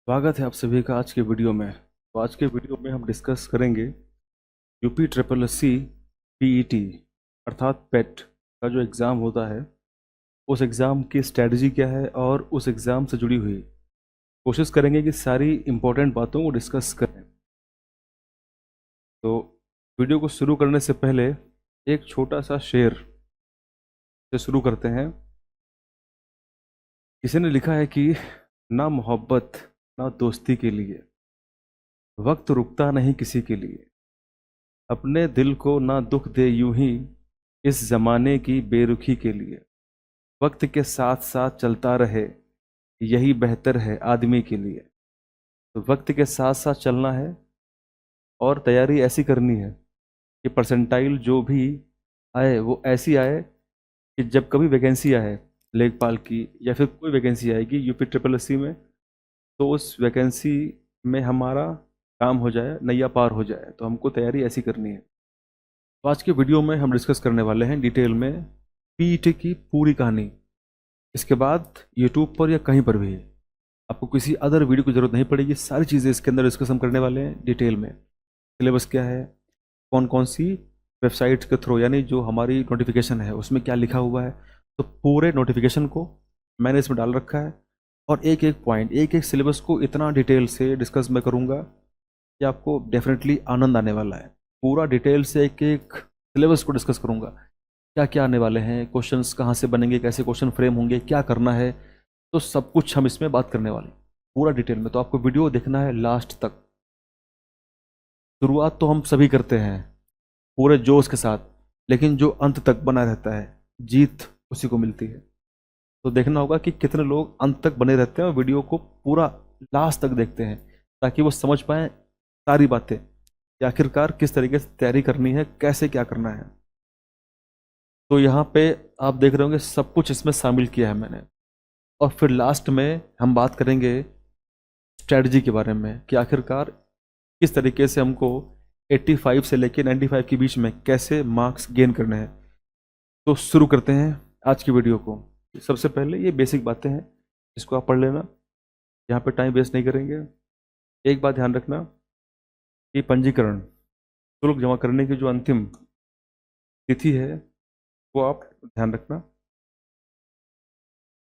स्वागत है आप सभी का आज के वीडियो में। तो आज के वीडियो में हम डिस्कस करेंगे UP triple S C PET अर्थात पेट का जो एग्ज़ाम होता है, उस एग्ज़ाम की स्ट्रेटजी क्या है और उस एग्ज़ाम से जुड़ी हुई कोशिश करेंगे कि सारी इम्पोर्टेंट बातों को डिस्कस करें। तो वीडियो को शुरू करने से पहले एक छोटा सा शेर से शुरू करते हैं। किसी ने लिखा है कि ना मोहब्बत ना दोस्ती के लिए वक्त रुकता नहीं किसी के लिए, अपने दिल को ना दुख दे यूं ही इस जमाने की बेरुखी के लिए, वक्त के साथ साथ चलता रहे यही बेहतर है आदमी के लिए। तो वक्त के साथ साथ चलना है और तैयारी ऐसी करनी है कि परसेंटाइल जो भी आए वो ऐसी आए कि जब कभी वैकेंसी आए लेखपाल की या फिर कोई वैकेंसी आएगी यूपी ट्रिपल एस सी में, तो उस वैकेंसी में हमारा काम हो जाए, नैया पार हो जाए। तो हमको तैयारी ऐसी करनी है। तो आज के वीडियो में हम डिस्कस करने वाले हैं डिटेल में पीईटी की पूरी कहानी। इसके बाद यूट्यूब पर या कहीं पर भी आपको किसी अदर वीडियो की ज़रूरत नहीं पड़ेगी। सारी चीज़ें इसके अंदर डिस्कस हम करने वाले हैं डिटेल में। सिलेबस क्या है, कौन कौन सी वेबसाइट के थ्रू यानी जो हमारी नोटिफिकेशन है उसमें क्या लिखा हुआ है, तो पूरे नोटिफिकेशन को मैंने इसमें डाल रखा है। और एक एक पॉइंट, एक एक सिलेबस को इतना डिटेल से डिस्कस मैं करूँगा कि आपको डेफिनेटली आनंद आने वाला है। पूरा डिटेल से एक एक सिलेबस को डिस्कस करूँगा, क्या क्या आने वाले हैं, क्वेश्चंस कहाँ से बनेंगे, कैसे क्वेश्चन फ्रेम होंगे, क्या करना है, तो सब कुछ हम इसमें बात करने वाले हैं पूरा डिटेल में। तो आपको वीडियो देखना है लास्ट तक। शुरुआत तो हम सभी करते हैं पूरे जोश के साथ, लेकिन जो अंत तक बना रहता है जीत उसी को मिलती है। तो देखना होगा कि कितने लोग अंत तक बने रहते हैं और वीडियो को पूरा लास्ट तक देखते हैं, ताकि वो समझ पाएँ सारी बातें कि आखिरकार किस तरीके से तैयारी करनी है, कैसे क्या करना है। तो यहाँ पे आप देख रहे होंगे सब कुछ इसमें शामिल किया है मैंने। और फिर लास्ट में हम बात करेंगे स्ट्रेटजी के बारे में कि आखिरकार किस तरीके से हमको 85 से लेकर 95 के बीच में कैसे मार्क्स गेन करने हैं। तो शुरू करते हैं आज की वीडियो को। सबसे पहले ये बेसिक बातें हैं, इसको आप पढ़ लेना, यहाँ पे टाइम वेस्ट नहीं करेंगे। एक बात ध्यान रखना कि पंजीकरण शुल्क जमा करने की जो अंतिम तिथि है वो आप ध्यान रखना,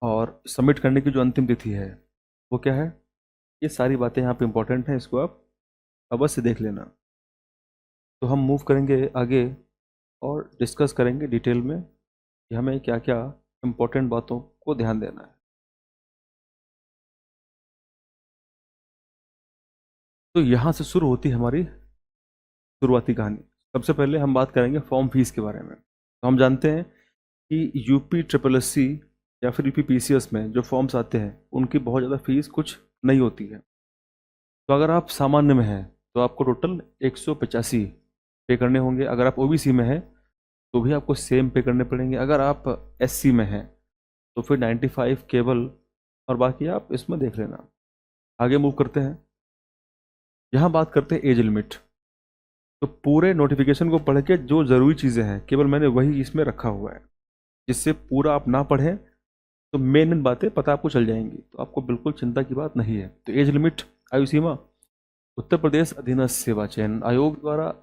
और सबमिट करने की जो अंतिम तिथि है वो क्या है। ये सारी बातें यहाँ पे इंपॉर्टेंट हैं, इसको आप अवश्य देख लेना। तो हम मूव करेंगे आगे और डिस्कस करेंगे डिटेल में कि हमें क्या क्या इम्पोर्टेंट बातों को ध्यान देना है। तो यहाँ से शुरू होती है हमारी शुरुआती कहानी। सबसे पहले हम बात करेंगे फॉर्म फीस के बारे में। तो हम जानते हैं कि यूपी ट्रिपल एस सी या फिर यूपी पीसीएस में जो फॉर्म्स आते हैं उनकी बहुत ज़्यादा फीस कुछ नहीं होती है। तो अगर आप सामान्य में हैं तो आपको टोटल 185 पे करने होंगे। अगर आप ओबीसी में हैं तो भी आपको सेम पे करने पड़ेंगे। अगर आप एससी में हैं तो फिर 95 केवल, और बाकी आप इसमें देख लेना। आगे मूव करते हैं, यहाँ बात करते हैं एज लिमिट। तो पूरे नोटिफिकेशन को पढ़ के जो ज़रूरी चीज़ें हैं केवल मैंने वही इसमें रखा हुआ है, जिससे पूरा आप ना पढ़ें तो मेन मेन बातें पता आपको चल जाएंगी। तो आपको बिल्कुल चिंता की बात नहीं है। तो एज लिमिट, आयु सीमा, उत्तर प्रदेश अधीनस्थ सेवा चयन आयोग द्वारा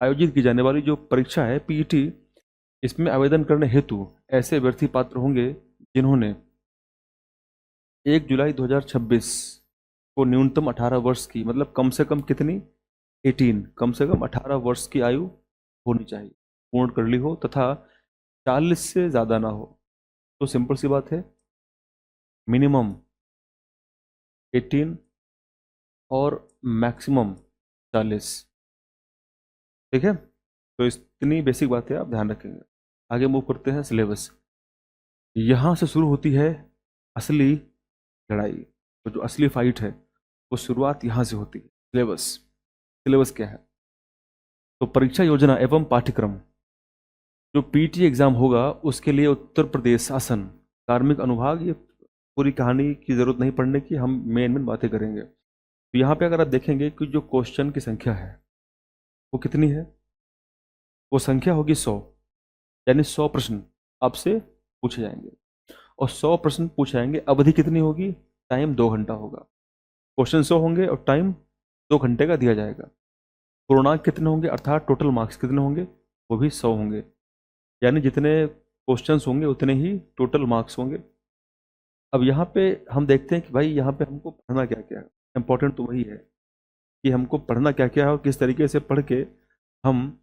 आयोजित की जाने वाली जो परीक्षा है पीईटी, इसमें आवेदन करने हेतु ऐसे अभ्यर्थी पात्र होंगे जिन्होंने 1 जुलाई 2026 को न्यूनतम 18 वर्ष की, मतलब कम से कम कितनी, 18, कम से कम 18 वर्ष की आयु होनी चाहिए, पूर्ण कर ली हो तथा 40 से ज़्यादा ना हो। तो सिंपल सी बात है, मिनिमम 18 और मैक्सिमम 40। ठीक है, तो इतनी बेसिक बातें आप ध्यान रखेंगे। आगे मूव करते हैं सिलेबस। यहाँ से शुरू होती है असली लड़ाई। तो जो असली फाइट है वो शुरुआत यहाँ से होती है। सिलेबस, सिलेबस क्या है? तो परीक्षा योजना एवं पाठ्यक्रम, जो पीटी एग्जाम होगा उसके लिए उत्तर प्रदेश शासन कार्मिक अनुभाग, ये पूरी कहानी की ज़रूरत नहीं पढ़ने की, हम मेन मेन बातें करेंगे। तो यहाँ पे अगर आप देखेंगे कि जो क्वेश्चन की संख्या है वो कितनी है, वो संख्या होगी 100, यानी 100 प्रश्न आपसे पूछे जाएंगे। और 100 प्रश्न पूछे जाएंगे, अवधि कितनी होगी, टाइम 2 घंटा होगा। क्वेश्चन 100 होंगे और टाइम 2 घंटे का दिया जाएगा। पूर्णांक कितने होंगे, अर्थात टोटल मार्क्स कितने होंगे, वो भी 100 होंगे। यानी जितने क्वेश्चंस होंगे उतने ही टोटल मार्क्स होंगे। अब यहाँ पे हम देखते हैं कि भाई यहाँ पे हमको पढ़ना क्या क्या है। इंपॉर्टेंट तो वही है कि हमको पढ़ना क्या क्या है और किस तरीके से पढ़ के हम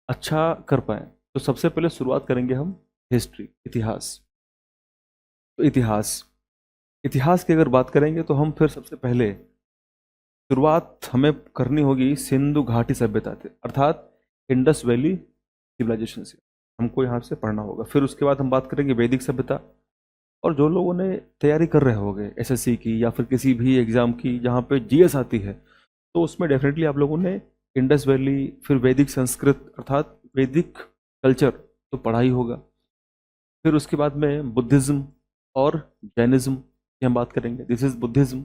अच्छा कर पाए। तो सबसे पहले शुरुआत करेंगे हम हिस्ट्री, इतिहास। तो इतिहास, इतिहास की अगर बात करेंगे तो हम फिर सबसे पहले शुरुआत हमें करनी होगी सिंधु घाटी सभ्यता से, अर्थात इंडस वैली सिविलाइजेशन से हमको यहाँ से पढ़ना होगा। फिर उसके बाद हम बात करेंगे वैदिक सभ्यता। और जो लोगों ने तैयारी कर रहे होंगे एसएससी की या फिर किसी भी एग्जाम की जहाँ पे जीएस आती है, तो उसमें डेफिनेटली आप लोगों ने इंडस वैली, फिर वैदिक संस्कृत अर्थात वैदिक कल्चर तो पढ़ा ही होगा। फिर उसके बाद में बुद्धिज्म और जैनिज्म की हम बात करेंगे। This is Buddhism.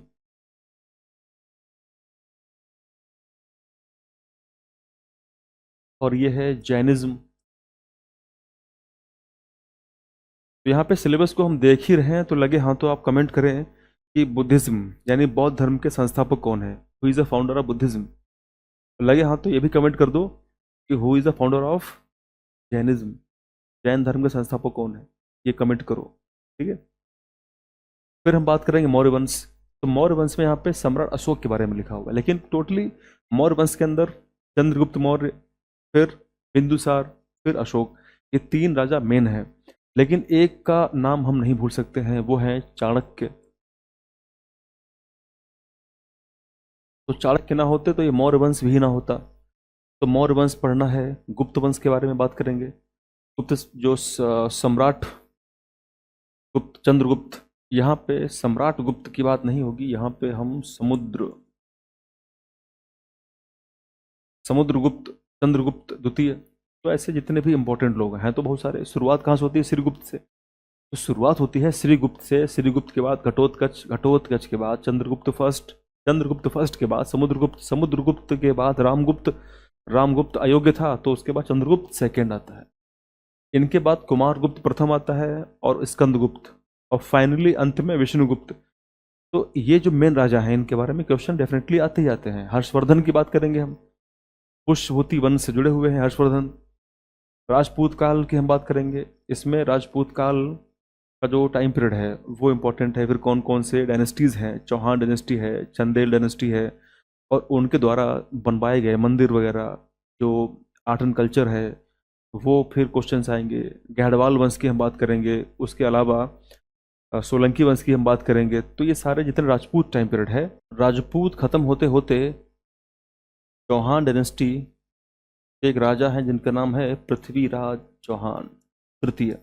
और ये है जैनिज्म। तो यहाँ पे सिलेबस को हम देख ही रहे हैं, तो लगे हाँ तो आप कमेंट करें कि बुद्धिज्म यानी बौद्ध धर्म के संस्थापक कौन है, who is the founder of Buddhism. तो लगे हाँ तो ये भी कमेंट कर दो कि who is the founder of Jainism, Jain धर्म के संस्थापक कौन है, ये कमेंट करो। ठीक है। फिर हम बात करेंगे मौर्य वंश। तो मौर्य वंश में यहाँ पे सम्राट अशोक के बारे में लिखा हुआ है, लेकिन टोटली मौर्य वंश के अंदर चंद्रगुप्त मौर्य, फिर बिंदुसार, फिर अशोक, ये 3 राजा मेन हैं। लेकिन एक का नाम हम नहीं भूल सकते हैं, वो है चाणक्य। तो चाणक्य ना होते तो ये मौर्य वंश भी ना होता। तो मौर्य वंश पढ़ना है। गुप्त वंश के बारे में बात करेंगे। गुप्त जो सम्राट गुप्त, चंद्रगुप्त, यहाँ पे सम्राट गुप्त की बात नहीं होगी, यहाँ पे हम समुद्रगुप्त, चंद्रगुप्त द्वितीय। तो ऐसे जितने भी इंपॉर्टेंट लोग हैं तो बहुत सारे। शुरुआत कहाँ से होती है, श्रीगुप्त से। तो शुरुआत होती है श्रीगुप्त से। श्रीगुप्त के बाद घटोत्कच, घटोत्कच के बाद चंद्रगुप्त फर्स्ट, चंद्रगुप्त फर्स्ट के बाद समुद्रगुप्त, समुद्रगुप्त के बाद रामगुप्त, रामगुप्त अयोग्य था तो उसके बाद चंद्रगुप्त सेकेंड आता है। इनके बाद कुमारगुप्त प्रथम आता है और स्कंदगुप्त, और फाइनली अंत में विष्णुगुप्त। तो ये जो मेन राजा हैं इनके बारे में क्वेश्चन डेफिनेटली आते ही आते हैं। हर्षवर्धन की बात करेंगे हम, पुष्यभूति वंश से जुड़े हुए हैं हर्षवर्धन। राजपूत काल की हम बात करेंगे, इसमें राजपूत काल का जो टाइम पीरियड है वो इम्पोर्टेंट है। फिर कौन कौन से डायनेस्टीज हैं, चौहान डायनेस्टी है, चंदेल डायनेस्टी है, और उनके द्वारा बनवाए गए मंदिर वगैरह, जो आर्ट एंड कल्चर है वो फिर क्वेश्चंस आएंगे। गहड़वाल वंश की हम बात करेंगे, उसके अलावा सोलंकी वंश की हम बात करेंगे। तो ये सारे जितने राजपूत टाइम पीरियड है, राजपूत खत्म होते होते चौहान डायनेस्टी के एक राजा हैं जिनका नाम है पृथ्वीराज चौहान तृतीय।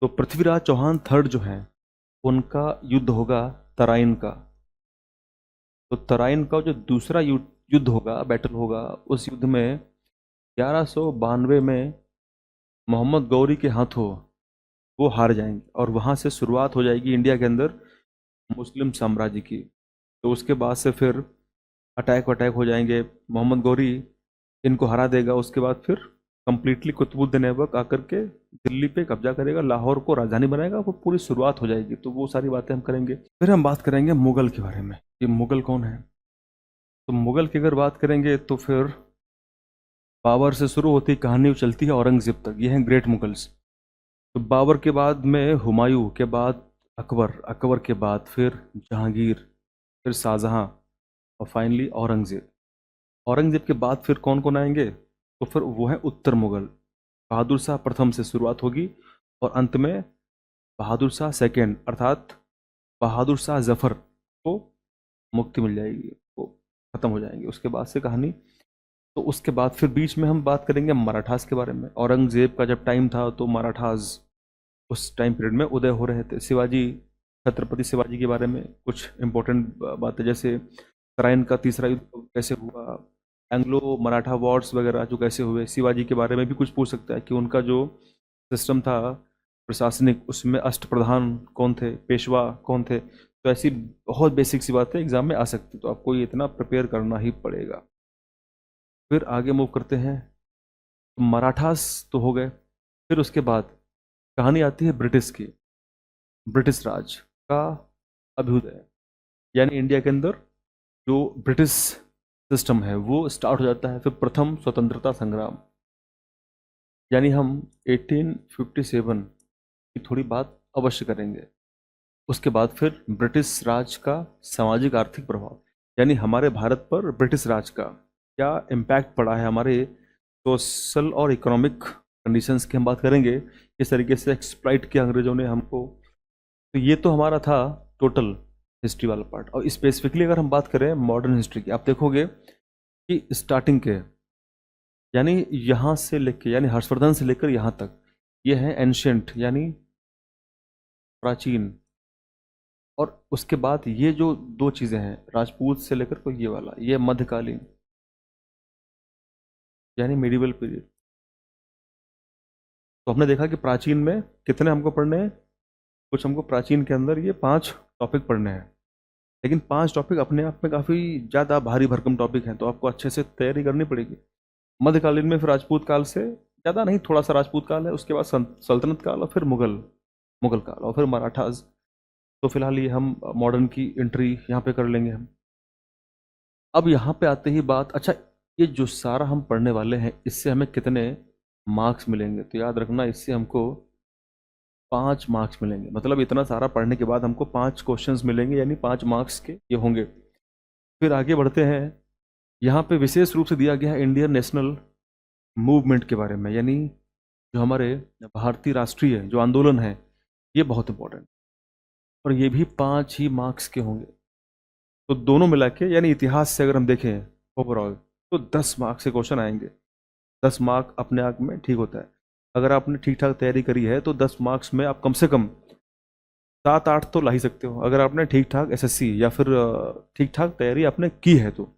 तो पृथ्वीराज चौहान थर्ड जो है उनका युद्ध होगा तराइन का। तो तराइन का जो दूसरा युद्ध होगा, बैटल होगा, उस युद्ध में 1192 में मोहम्मद गौरी के हाथों वो हार जाएंगे और वहाँ से शुरुआत हो जाएगी इंडिया के अंदर मुस्लिम साम्राज्य की। तो उसके बाद से फिर अटैक वटैक हो जाएंगे, मोहम्मद गौरी इनको हरा देगा। उसके बाद फिर कंप्लीटली कुतुबुद्दीन ऐबक आकर के दिल्ली पे कब्जा करेगा, लाहौर को राजधानी बनाएगा, वो पूरी शुरुआत हो जाएगी। तो वो सारी बातें हम करेंगे। फिर हम बात करेंगे मुगल के बारे में, कि मुगल कौन है। तो मुगल की अगर बात करेंगे तो फिर बाबर से शुरू होती कहानी चलती है औरंगजेब तक, ये हैं ग्रेट मुगल्स। तो बाबर के बाद में हुमायूं, के बाद अकबर, अकबर के बाद फिर जहांगीर, फिर शाहजहां, और फाइनली औरंगजेब। औरंगजेब के बाद फिर कौन कौन आएंगे, तो फिर वो है उत्तर मुगल। बहादुर शाह प्रथम से शुरुआत होगी और अंत में बहादुर शाह सेकेंड, अर्थात बहादुर शाह जफर को मुक्ति मिल जाएगी, वो खत्म हो जाएंगे उसके बाद से कहानी। तो उसके बाद फिर बीच में हम बात करेंगे मराठास के बारे में। औरंगजेब का जब टाइम था तो मराठास उस टाइम पीरियड में उदय हो रहे थे। शिवाजी, छत्रपति शिवाजी के बारे में कुछ इंपॉर्टेंट बातें, जैसे तराइन का तीसरा युद्ध कैसे हुआ, एंग्लो मराठा वॉर्स वगैरह जो कैसे हुए। शिवाजी के बारे में भी कुछ पूछ सकता है कि उनका जो सिस्टम था प्रशासनिक, उसमें अष्टप्रधान कौन थे, पेशवा कौन थे। तो ऐसी बहुत बेसिक सी बातें एग्जाम में आ सकती, तो आपको ये इतना प्रिपेयर करना ही पड़ेगा। फिर आगे मूव करते हैं। तो मराठास तो हो गए। फिर उसके बाद कहानी आती है ब्रिटिश की, ब्रिटिश राज का अभ्युदय। यानी इंडिया के अंदर जो ब्रिटिश सिस्टम है वो स्टार्ट हो जाता है। फिर प्रथम स्वतंत्रता संग्राम, यानी हम 1857 की थोड़ी बात अवश्य करेंगे। उसके बाद फिर ब्रिटिश राज का सामाजिक आर्थिक प्रभाव, यानी हमारे भारत पर ब्रिटिश राज का क्या इम्पैक्ट पड़ा है, हमारे सोशल और इकोनॉमिक कंडीशंस की हम बात करेंगे, किस तरीके से एक्सप्लॉइट किया अंग्रेजों ने हमको। तो ये तो हमारा था टोटल हिस्ट्री वाला पार्ट। और स्पेसिफिकली अगर हम बात करें मॉडर्न हिस्ट्री की, आप देखोगे कि स्टार्टिंग के यानी यहाँ से लेकर यानी हर्षवर्धन से लेकर यहाँ तक ये है एंशियंट यानी प्राचीन। और उसके बाद ये जो दो चीज़ें हैं राजपूत से लेकर को ये वाला, ये मध्यकालीन यानी मिडिवल पीरियड। तो हमने देखा कि प्राचीन में कितने हमको पढ़ने हैं, कुछ हमको प्राचीन के अंदर ये 5 टॉपिक पढ़ने हैं। लेकिन 5 टॉपिक अपने आप में काफ़ी ज़्यादा भारी भरकम टॉपिक हैं, तो आपको अच्छे से तैयारी करनी पड़ेगी। मध्यकालीन में फिर राजपूत काल से ज़्यादा नहीं, थोड़ा सा राजपूत काल है, उसके बाद सल्तनत काल और फिर मुगल काल और फिर मराठाज। तो फिलहाल ये हम मॉडर्न की एंट्री यहाँ पे कर लेंगे हम। अब यहाँ पे आते ही बात, अच्छा ये जो सारा हम पढ़ने वाले हैं इससे हमें कितने मार्क्स मिलेंगे, तो याद रखना इससे हमको 5 मार्क्स मिलेंगे। मतलब इतना सारा पढ़ने के बाद हमको 5 क्वेश्चंस मिलेंगे, यानी 5 मार्क्स के ये होंगे। फिर आगे बढ़ते हैं, यहाँ पे विशेष रूप से दिया गया है इंडियन नेशनल मूवमेंट के बारे में, यानी जो हमारे भारतीय राष्ट्रीय जो आंदोलन है ये बहुत इंपॉर्टेंट, और ये भी 5 ही मार्क्स के होंगे। तो दोनों मिला के यानी इतिहास से अगर हम देखें ओवरऑल तो 10 मार्क्स के क्वेश्चन आएंगे। 10 मार्क अपने आप में ठीक होता है। अगर आपने ठीक ठाक तैयारी करी है तो 10 मार्क्स में आप कम से कम 7-8 तो ला ही सकते हो, अगर आपने ठीक ठाक एसएससी या फिर ठीक ठाक तैयारी आपने की है तो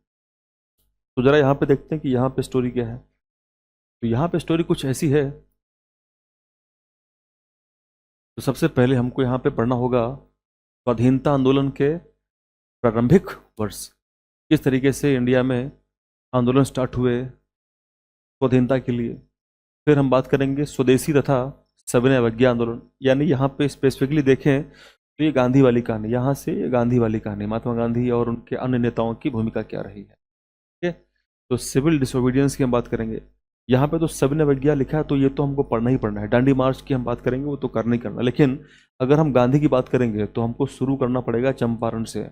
ज़रा यहाँ पे देखते हैं कि यहाँ पे स्टोरी क्या है। तो यहाँ पे स्टोरी कुछ ऐसी है। तो सबसे पहले हमको यहाँ पे पढ़ना होगा स्वाधीनता आंदोलन के प्रारंभिक वर्ष, किस तरीके से इंडिया में आंदोलन स्टार्ट हुए स्वाधीनता के लिए। फिर हम बात करेंगे स्वदेशी तथा सविनय अवज्ञा आंदोलन, यानी यहाँ पे स्पेसिफिकली देखें तो ये गांधी वाली कहानी, यहाँ से ये गांधी वाली कहानी, महात्मा गांधी और उनके अन्य नेताओं की भूमिका क्या रही है। ठीक है, तो सिविल डिसोबीडियंस की हम बात करेंगे। यहाँ पे तो सविनय अवज्ञा लिखा है तो ये तो हमको पढ़ना ही पढ़ना है। डांडी मार्च की हम बात करेंगे, वो तो करना ही करना। लेकिन अगर हम गांधी की बात करेंगे तो हमको शुरू करना पड़ेगा चंपारण से।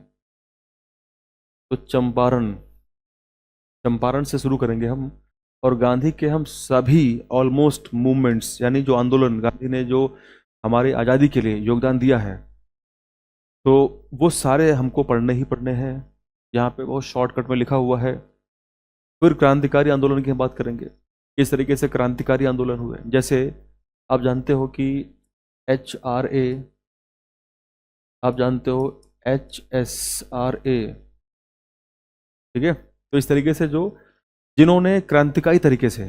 तो चंपारण से शुरू करेंगे हम, और गांधी के हम सभी ऑलमोस्ट मूवमेंट्स यानी जो आंदोलन गांधी ने जो हमारे आज़ादी के लिए योगदान दिया है तो वो सारे हमको पढ़ने ही पढ़ने हैं। यहाँ पे बहुत शॉर्टकट में लिखा हुआ है। फिर क्रांतिकारी आंदोलन की हम बात करेंगे, किस तरीके से क्रांतिकारी आंदोलन हुए। जैसे आप जानते हो कि HRA, आप जानते हो HSRA, ठीक है। तो इस तरीके से जो जिन्होंने क्रांतिकारी तरीके से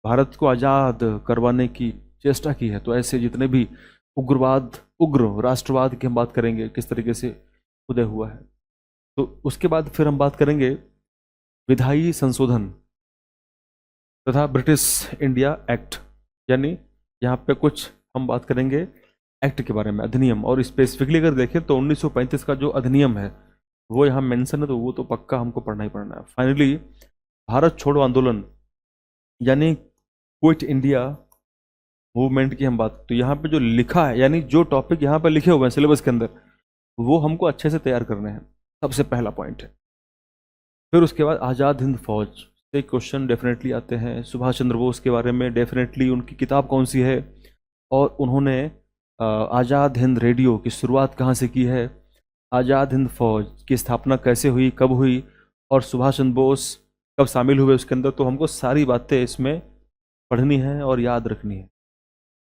भारत को आज़ाद करवाने की चेष्टा की है, तो ऐसे जितने भी उग्र राष्ट्रवाद की हम बात करेंगे, किस तरीके से उदय हुआ है। तो उसके बाद फिर हम बात करेंगे विधायी संशोधन तथा ब्रिटिश इंडिया एक्ट, यानी यहाँ पे कुछ हम बात करेंगे एक्ट के बारे में, अधिनियम। और स्पेसिफिकली अगर देखें तो 1935 का जो अधिनियम है वो यहाँ मेंशन है, तो वो तो पक्का हमको पढ़ना ही पढ़ना है। फाइनली भारत छोड़ो आंदोलन यानी क्विट इंडिया मूवमेंट की हम बात, तो यहाँ पे जो लिखा है यानी जो टॉपिक यहाँ पे लिखे हुए हैं सिलेबस के अंदर वो हमको अच्छे से तैयार करने हैं, सबसे पहला पॉइंट है। फिर उसके बाद आज़ाद हिंद फौज से क्वेश्चन डेफिनेटली आते हैं। सुभाष चंद्र बोस के बारे में डेफिनेटली उनकी किताब कौन सी है, और उन्होंने आज़ाद हिंद रेडियो की शुरुआत कहाँ से की है, आज़ाद हिंद फौज की स्थापना कैसे हुई, कब हुई, और सुभाष चंद्र बोस कब शामिल हुए उसके अंदर। तो हमको सारी बातें इसमें पढ़नी है और याद रखनी है।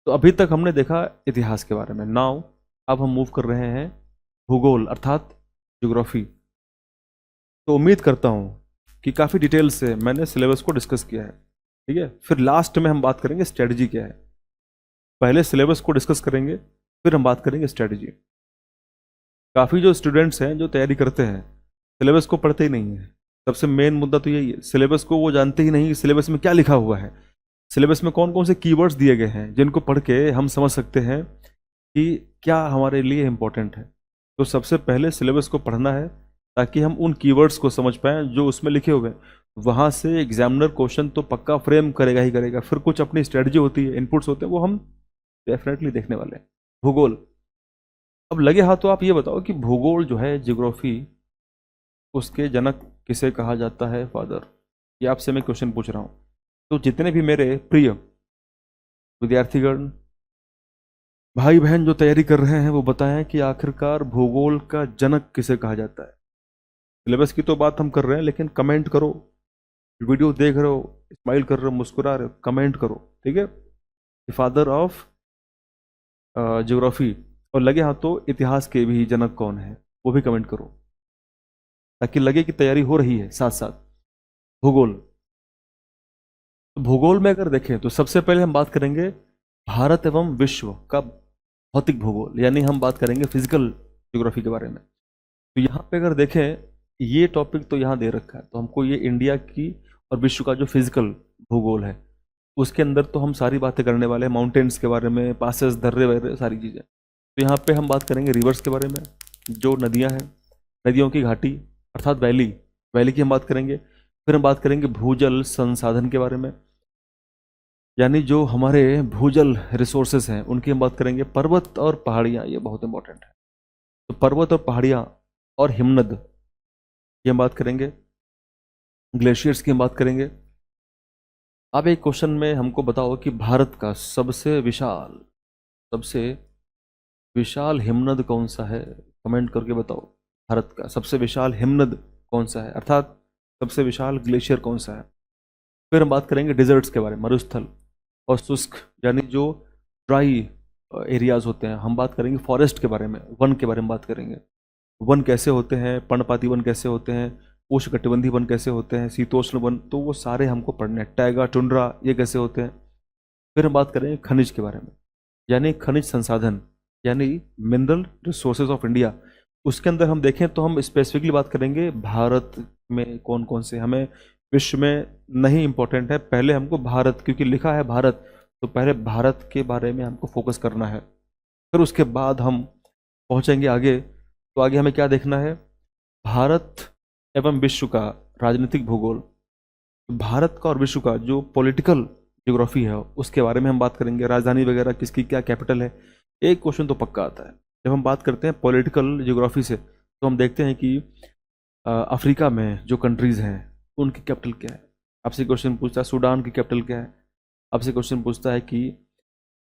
तो अभी तक हमने देखा इतिहास के बारे में। नाउ अब हम मूव कर रहे हैं भूगोल अर्थात ज्योग्राफी। तो उम्मीद करता हूँ कि काफ़ी डिटेल से मैंने सिलेबस को डिस्कस किया है, ठीक है। फिर लास्ट में हम बात करेंगे स्ट्रेटजी क्या है। पहले सिलेबस को डिस्कस करेंगे, फिर हम बात करेंगे स्ट्रेटजी। काफ़ी जो स्टूडेंट्स हैं जो तैयारी करते हैं सिलेबस को पढ़ते ही नहीं है। सबसे मेन मुद्दा तो यही है, सिलेबस को वो जानते ही नहीं कि सिलेबस में क्या लिखा हुआ है, सिलेबस में कौन कौन से कीवर्ड्स दिए गए हैं जिनको पढ़ के हम समझ सकते हैं कि क्या हमारे लिए इम्पोर्टेंट है। तो सबसे पहले सिलेबस को पढ़ना है, ताकि हम उन कीवर्ड्स को समझ पाएं जो उसमें लिखे हुए हैं। वहाँ से एग्जामिनर क्वेश्चन तो पक्का फ्रेम करेगा ही करेगा, फिर कुछ अपनी स्ट्रेटजी होती है, इनपुट्स होते हैं, वो हम डेफिनेटली देखने वाले हैं। भूगोल, अब लगे हाथ तो आप ये बताओ कि भूगोल जो है, ज्योग्राफी, उसके जनक किसे कहा जाता है, फादर? ये आपसे मैं क्वेश्चन पूछ रहा हूँ। तो जितने भी मेरे प्रिय विद्यार्थीगण, भाई बहन जो तैयारी कर रहे हैं, वो बताएं कि आखिरकार भूगोल का जनक किसे कहा जाता है। सिलेबस की तो बात हम कर रहे हैं, लेकिन कमेंट करो, वीडियो देख रहे हो, स्माइल कर रहे हो, मुस्कुरा रहे हो, कमेंट करो, ठीक है। फादर ऑफ ज्योग्राफी, और लगे हाँ तो इतिहास के भी जनक कौन है, वो भी कमेंट करो, ताकि लगे कि तैयारी हो रही है साथ साथ। भूगोल, तो भूगोल में अगर देखें तो सबसे पहले हम बात करेंगे भारत एवं विश्व का भौतिक भूगोल, यानी हम बात करेंगे फिजिकल ज्योग्राफी के बारे में। तो यहाँ पे अगर देखें, ये टॉपिक तो यहाँ दे रखा है, तो हमको ये इंडिया की और विश्व का जो फिजिकल भूगोल है, उसके अंदर तो हम सारी बातें करने वाले हैं, माउंटेन्स के बारे में, पासेस, दर्रे वगैरह सारी चीज़ें। तो यहाँ पे हम बात करेंगे रिवर्स के बारे में, जो नदियाँ हैं, नदियों की घाटी अर्थात वैली, वैली की हम बात करेंगे। फिर हम बात करेंगे भूजल संसाधन के बारे में, यानी जो हमारे भूजल रिसोर्सेज हैं उनकी हम बात करेंगे। पर्वत और पहाड़ियाँ, ये बहुत इंपॉर्टेंट है, तो पर्वत और पहाड़ियाँ और हिमनद, ये हम बात करेंगे। ग्लेशियर्स की हम बात करेंगे। अब एक क्वेश्चन में हमको बताओ कि भारत का सबसे विशाल हिमनद कौन सा है, कमेंट करके बताओ। भारत का सबसे विशाल हिमनद कौन सा है, अर्थात सबसे विशाल ग्लेशियर कौन सा है। फिर हम बात करेंगे डिजर्ट्स के बारे में, मरुस्थल और शुष्क, यानी जो ड्राई एरियाज होते हैं। हम बात करेंगे फॉरेस्ट के बारे में, वन के बारे में बात करेंगे। वन कैसे होते हैं, पर्णपाती वन कैसे होते हैं, उष्णकटिबंधीय वन कैसे होते हैं, शीतोष्ण वन, तो वो सारे हमको पढ़ने हैं। टैगा, टुंड्रा, ये कैसे होते हैं। फिर हम बात करेंगे खनिज के बारे में, यानी खनिज संसाधन, यानी मिनरल रिसोर्सेज ऑफ इंडिया। उसके अंदर हम देखें तो हम स्पेसिफिकली बात करेंगे भारत में कौन कौन से, हमें विश्व में नहीं इंपॉर्टेंट है, पहले हमको भारत, क्योंकि लिखा है भारत, तो पहले भारत के बारे में हमको फोकस करना है। फिर उसके बाद हम पहुंचेंगे आगे, तो आगे हमें क्या देखना है, भारत एवं विश्व का राजनीतिक भूगोल। भारत का और विश्व का जो पॉलिटिकल ज्योग्राफी है उसके बारे में हम बात करेंगे, राजधानी वगैरह किसकी क्या कैपिटल है। एक क्वेश्चन तो पक्का आता है जब हम बात करते हैं पॉलिटिकल ज्योग्राफी से, तो हम देखते हैं कि अफ्रीका में जो कंट्रीज़ हैं उनकी कैपिटल क्या है। आपसे क्वेश्चन पूछता है सूडान की कैपिटल क्या है, आपसे क्वेश्चन पूछता है कि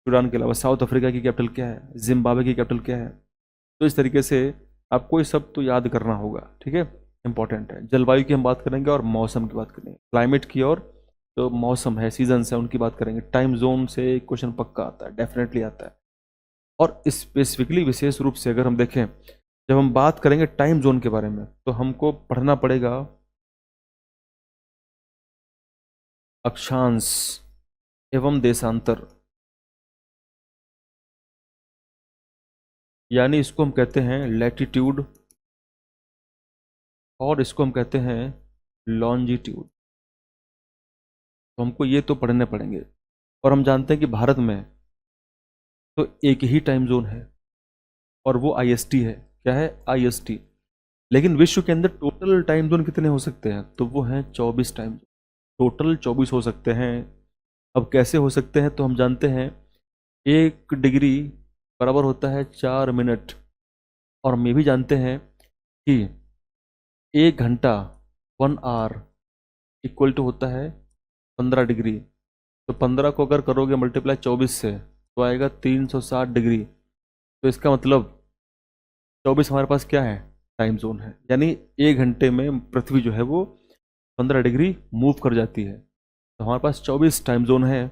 सूडान के अलावा साउथ अफ्रीका की कैपिटल क्या है, जिम्बाब्वे की कैपिटल क्या है। तो इस तरीके से आपको ये सब तो याद करना होगा, ठीक है, इंपॉर्टेंट है। जलवायु की हम बात करेंगे और मौसम की बात करेंगे, क्लाइमेट की, और जो मौसम है, सीजन्स है, उनकी बात करेंगे। टाइम जोन से क्वेश्चन पक्का आता है, डेफिनेटली आता है। और स्पेसिफिकली विशेष रूप से अगर हम देखें, जब हम बात करेंगे टाइम जोन के बारे में, तो हमको पढ़ना पड़ेगा अक्षांश एवं देशांतर, यानी इसको हम कहते हैं लैटिट्यूड और इसको हम कहते हैं लॉन्जिट्यूड। तो हमको ये तो पढ़ने पड़ेंगे। और हम जानते हैं कि भारत में तो एक ही टाइम जोन है और वो आईएसटी है। क्या है? आईएसटी। लेकिन विश्व के अंदर टोटल टाइम जोन कितने हो सकते हैं? तो वो हैं 24 टाइम, टोटल 24 हो सकते हैं। अब कैसे हो सकते हैं? तो हम जानते हैं 1 डिग्री बराबर होता है 4 मिनट, और हम ये भी जानते हैं कि 1 घंटा 1 आवर इक्वल टू होता है 15 डिग्री। तो 15 को अगर करोगे मल्टीप्लाई 24 से तो आएगा 360 डिग्री। तो इसका मतलब 24 हमारे पास क्या है? टाइम जोन है। यानी 1 घंटे में पृथ्वी जो है वो 15 डिग्री मूव कर जाती है। तो हमारे पास 24 टाइम जोन है।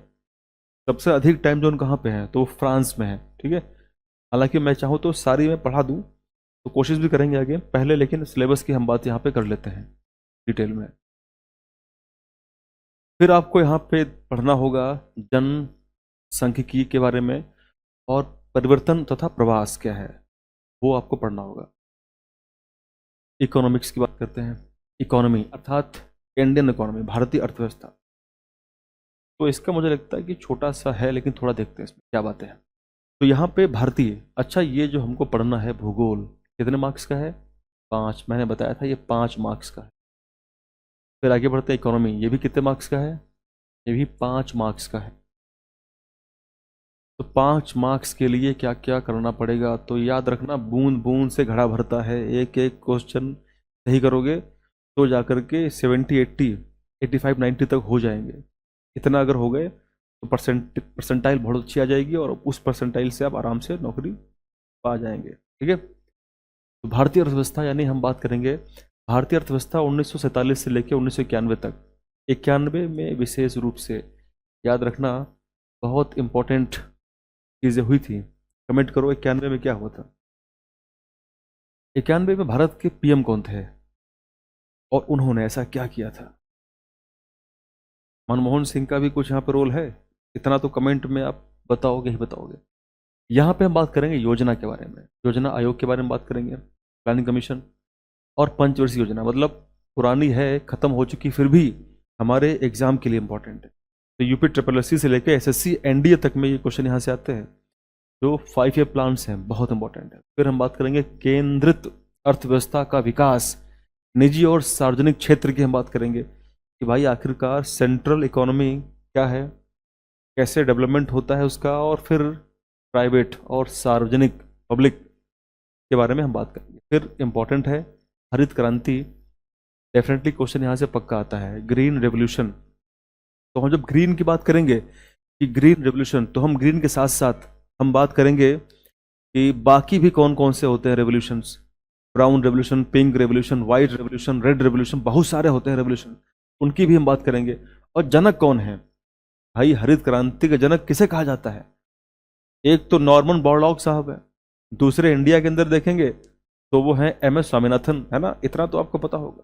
सबसे अधिक टाइम जोन कहाँ पे है? तो वो फ्रांस में है, ठीक है। हालांकि मैं चाहूँ तो सारी मैं पढ़ा दूँ, तो कोशिश भी करेंगे आगे, पहले लेकिन सिलेबस की हम बात यहाँ पे कर लेते हैं डिटेल में। फिर आपको यहाँ पे पढ़ना होगा जनसांख्यिकी के बारे में, और परिवर्तन तथा प्रवास क्या है वो आपको पढ़ना होगा। इकोनॉमिक्स की बात करते हैं, इकोनॉमी अर्थात इंडियन इकोनॉमी, भारतीय अर्थव्यवस्था। तो इसका मुझे लगता है कि छोटा सा है, लेकिन थोड़ा देखते हैं इसमें क्या बातें हैं। तो यहाँ पे भारतीय, अच्छा ये जो हमको पढ़ना है भूगोल, कितने मार्क्स का है? 5, मैंने बताया था ये 5 मार्क्स का है। फिर आगे बढ़ते हैं इकोनॉमी, ये भी कितने मार्क्स का है? ये भी 5 मार्क्स का है। तो 5 मार्क्स के लिए क्या क्या करना पड़ेगा? तो याद रखना, बूंद बूंद से घड़ा भरता है। एक एक क्वेश्चन सही करोगे तो जाकर के 70, 80, 85, 90 तक हो जाएंगे। इतना अगर हो गए तो परसेंटाइल बहुत अच्छी आ जाएगी और उस परसेंटाइल से आप आराम से नौकरी पा जाएंगे। ठीक है। तो भारतीय अर्थव्यवस्था, यानी हम बात करेंगे भारतीय अर्थव्यवस्था 1947 से लेकर 1991 तक। 91 में विशेष रूप से याद रखना, बहुत इंपॉर्टेंट चीज़ें हुई थी। कमेंट करो 91 में क्या हुआ था। 91 में भारत के पीएम कौन थे और उन्होंने ऐसा क्या किया था? मनमोहन सिंह का भी कुछ यहाँ पे रोल है? इतना तो कमेंट में आप बताओगे ही बताओगे। यहाँ पे हम बात करेंगे योजना के बारे में, योजना आयोग के बारे में बात करेंगे, प्लानिंग कमीशन और पंचवर्षीय योजना। मतलब पुरानी है, खत्म हो चुकी, फिर भी हमारे एग्जाम के लिए इंपॉर्टेंट है। तो यूपी ट्रिपल एस सी से लेकर एसएससी एनडीए तक में ये क्वेश्चन यहाँ से आते हैं। जो 5 ईयर प्लान्स हैं बहुत इंपॉर्टेंट है। फिर हम बात करेंगे केंद्रित अर्थव्यवस्था का विकास, निजी और सार्वजनिक क्षेत्र की हम बात करेंगे कि भाई आखिरकार सेंट्रल इकोनॉमी क्या है, कैसे डेवलपमेंट होता है उसका, और फिर प्राइवेट और सार्वजनिक पब्लिक के बारे में हम बात करेंगे। फिर इंपॉर्टेंट है हरित क्रांति, डेफिनेटली क्वेश्चन यहाँ से पक्का आता है। ग्रीन रेवोल्यूशन, तो हम जब ग्रीन की बात करेंगे कि ग्रीन रेवोल्यूशन, तो हम ग्रीन के साथ साथ हम बात करेंगे कि बाकी भी कौन कौन से होते हैं revolutions. Brown revolution, pink revolution, white revolution, red revolution, बहुत सारे होते हैं रेवोल्यूशन, उनकी भी हम बात करेंगे। और जनक कौन है भाई? हरित क्रांति का जनक किसे कहा जाता है? एक तो नॉर्मन बोरलॉग साहब है, दूसरे इंडिया के अंदर देखेंगे तो वो है एम एस स्वामीनाथन, है ना? इतना तो आपको पता होगा।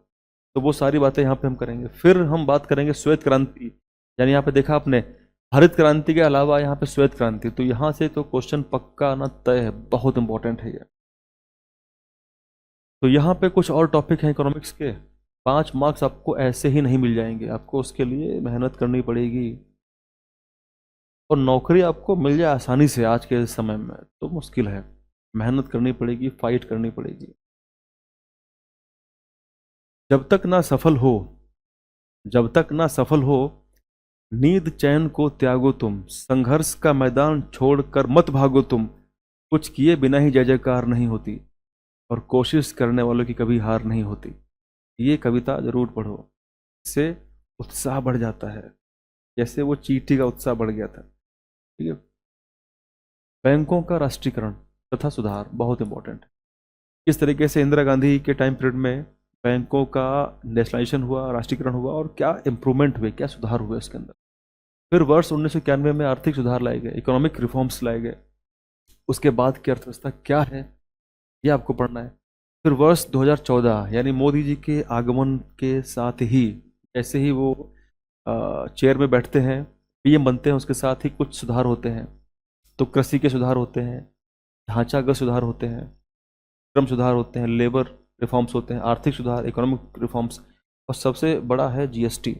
तो वो सारी बातें यहाँ पे हम करेंगे। फिर हम बात करेंगे श्वेत क्रांति, यानी यहाँ पे देखा आपने हरित क्रांति के अलावा यहाँ पे श्वेत क्रांति, तो यहाँ से तो क्वेश्चन पक्का आना तय है, बहुत इंपॉर्टेंट है ये। तो यहाँ पे कुछ और टॉपिक हैं इकोनॉमिक्स के। 5 मार्क्स आपको ऐसे ही नहीं मिल जाएंगे, आपको उसके लिए मेहनत करनी पड़ेगी। और नौकरी आपको मिल जाए आसानी से आज के समय में तो मुश्किल है, मेहनत करनी पड़ेगी, फाइट करनी पड़ेगी। जब तक ना सफल हो, जब तक ना सफल हो, नींद चैन को त्यागो तुम, संघर्ष का मैदान छोड़कर मत भागो तुम, कुछ किए बिना ही जय जयकार नहीं होती, और कोशिश करने वालों की कभी हार नहीं होती। ये कविता जरूर पढ़ो, इससे उत्साह बढ़ जाता है, जैसे वो चींटी का उत्साह बढ़ गया था। ठीक है। बैंकों का राष्ट्रीयकरण तथा सुधार बहुत इंपॉर्टेंट है। किस तरीके से इंदिरा गांधी के टाइम पीरियड में बैंकों का नेशनलाइजेशन हुआ, राष्ट्रीयकरण हुआ, और क्या इंप्रूवमेंट हुए, क्या सुधार हुए इसके अंदर। फिर वर्ष 1991 में आर्थिक सुधार लाए गए, इकोनॉमिक रिफॉर्म्स लाए गए। उसके बाद की अर्थव्यवस्था क्या है ये आपको पढ़ना है। फिर वर्ष 2014, यानी मोदी जी के आगमन के साथ ही, जैसे ही वो चेयर में बैठते हैं, पीएम बनते हैं, उसके साथ ही कुछ सुधार होते हैं। तो कृषि के सुधार होते हैं, ढांचागत सुधार होते हैं, श्रम सुधार होते हैं, लेबर रिफॉर्म्स होते हैं, आर्थिक सुधार, इकोनॉमिक रिफॉर्म्स, और सबसे बड़ा है जीएसटी।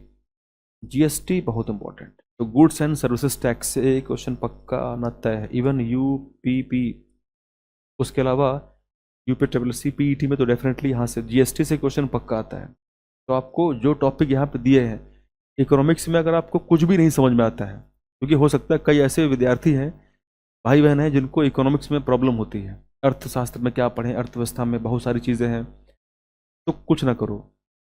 जीएसटी बहुत इंपॉर्टेंट। तो गुड्स एंड सर्विसेज टैक्स से क्वेश्चन पक्का आना तय है। इवन यूपीपी, उसके अलावा यूपी ट्रिपल सी पीईटी में तो डेफिनेटली यहाँ से जीएसटी से क्वेश्चन पक्का आता है। तो आपको जो टॉपिक यहाँ पे दिए हैं इकोनॉमिक्स में, अगर आपको कुछ भी नहीं समझ में आता है, क्योंकि हो सकता है कई ऐसे विद्यार्थी हैं, भाई बहन हैं, जिनको इकोनॉमिक्स में प्रॉब्लम होती है, अर्थशास्त्र में क्या पढ़ें, अर्थव्यवस्था में बहुत सारी चीज़ें हैं, तो कुछ ना करो।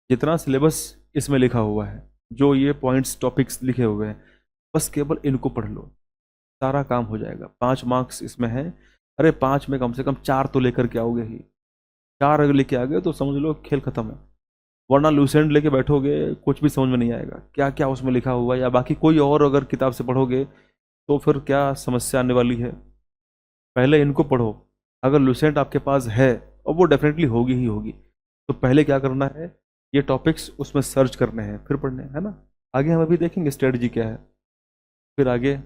जितना सिलेबस इसमें लिखा हुआ है, जो ये पॉइंट्स टॉपिक्स लिखे हुए हैं, बस केवल इनको पढ़ लो, सारा काम हो जाएगा। 5 मार्क्स इसमें है। अरे 5 में कम से कम 4 तो लेकर के आओगे ही। 4 अगर लेके आ गए तो समझ लो खेल खत्म है, वरना लूसेंट लेके बैठोगे कुछ भी समझ में नहीं आएगा, क्या क्या उसमें लिखा हुआ है, या बाकी कोई और अगर किताब से पढ़ोगे तो फिर क्या समस्या आने वाली है। पहले इनको पढ़ो। अगर लूसेंट आपके पास है, और वो डेफिनेटली होगी ही होगी, तो पहले क्या करना है, ये टॉपिक्स उसमें सर्च करने हैं, फिर पढ़ने हैं, है ना? आगे हम अभी देखेंगे स्ट्रेटजी क्या है। फिर आगे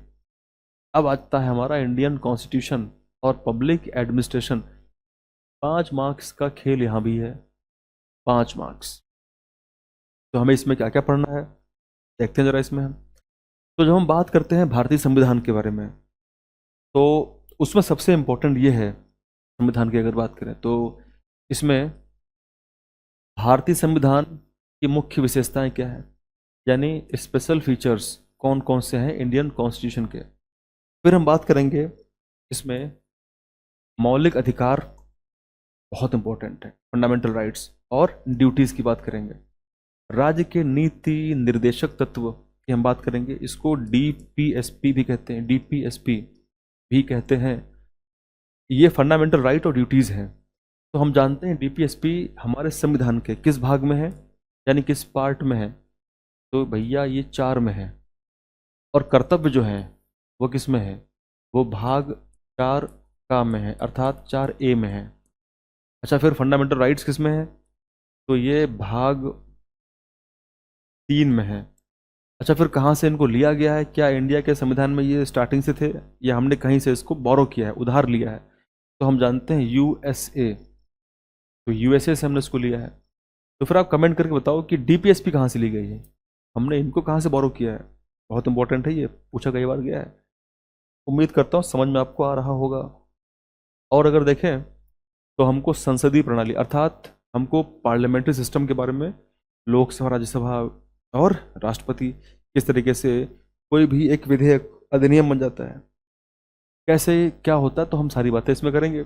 अब आता है हमारा इंडियन कॉन्स्टिट्यूशन और पब्लिक एडमिनिस्ट्रेशन। 5 मार्क्स का खेल यहाँ भी है, 5 मार्क्स। तो हमें इसमें क्या क्या पढ़ना है देखते हैं जरा इसमें हम। तो जब हम बात करते हैं भारतीय संविधान के बारे में, तो उसमें सबसे इम्पोर्टेंट ये है, संविधान की अगर बात करें तो इसमें भारतीय संविधान की मुख्य विशेषताएं क्या है, यानी स्पेशल फीचर्स कौन कौन से हैं इंडियन कॉन्स्टिट्यूशन के। फिर हम बात करेंगे इसमें मौलिक अधिकार, बहुत इंपॉर्टेंट है, फंडामेंटल राइट्स और ड्यूटीज़ की बात करेंगे। राज्य के नीति निर्देशक तत्व की हम बात करेंगे, इसको डीपीएसपी भी कहते हैं, डीपीएसपी भी कहते हैं। ये फंडामेंटल राइट और ड्यूटीज़ हैं। तो हम जानते हैं डीपीएसपी हमारे संविधान के किस भाग में है, यानी किस पार्ट में है, तो भैया ये 4 में है। और कर्तव्य जो है वो किस में है, वो भाग 4 का में है, अर्थात 4A में है। अच्छा, फिर फंडामेंटल राइट्स किस में है, तो ये भाग 3 में है। अच्छा, फिर कहाँ से इनको लिया गया है, क्या इंडिया के संविधान में ये स्टार्टिंग से थे या हमने कहीं से इसको बोरो किया है, उधार लिया है, तो हम जानते हैं यूएसए, तो यूएसए से हमने इसको लिया है। तो फिर आप कमेंट करके बताओ कि डीपीएसपी कहाँ से ली गई है, हमने इनको कहाँ से बोरो किया है। बहुत इंपॉर्टेंट है, ये पूछा कई बार गया है। उम्मीद करता हूँ समझ में आपको आ रहा होगा। और अगर देखें तो हमको संसदीय प्रणाली अर्थात हमको पार्लियामेंट्री सिस्टम के बारे में, लोकसभा, राज्यसभा और राष्ट्रपति किस तरीके से कोई भी एक विधेयक, अधिनियम बन जाता है, कैसे क्या होता है, तो हम सारी बातें इसमें करेंगे।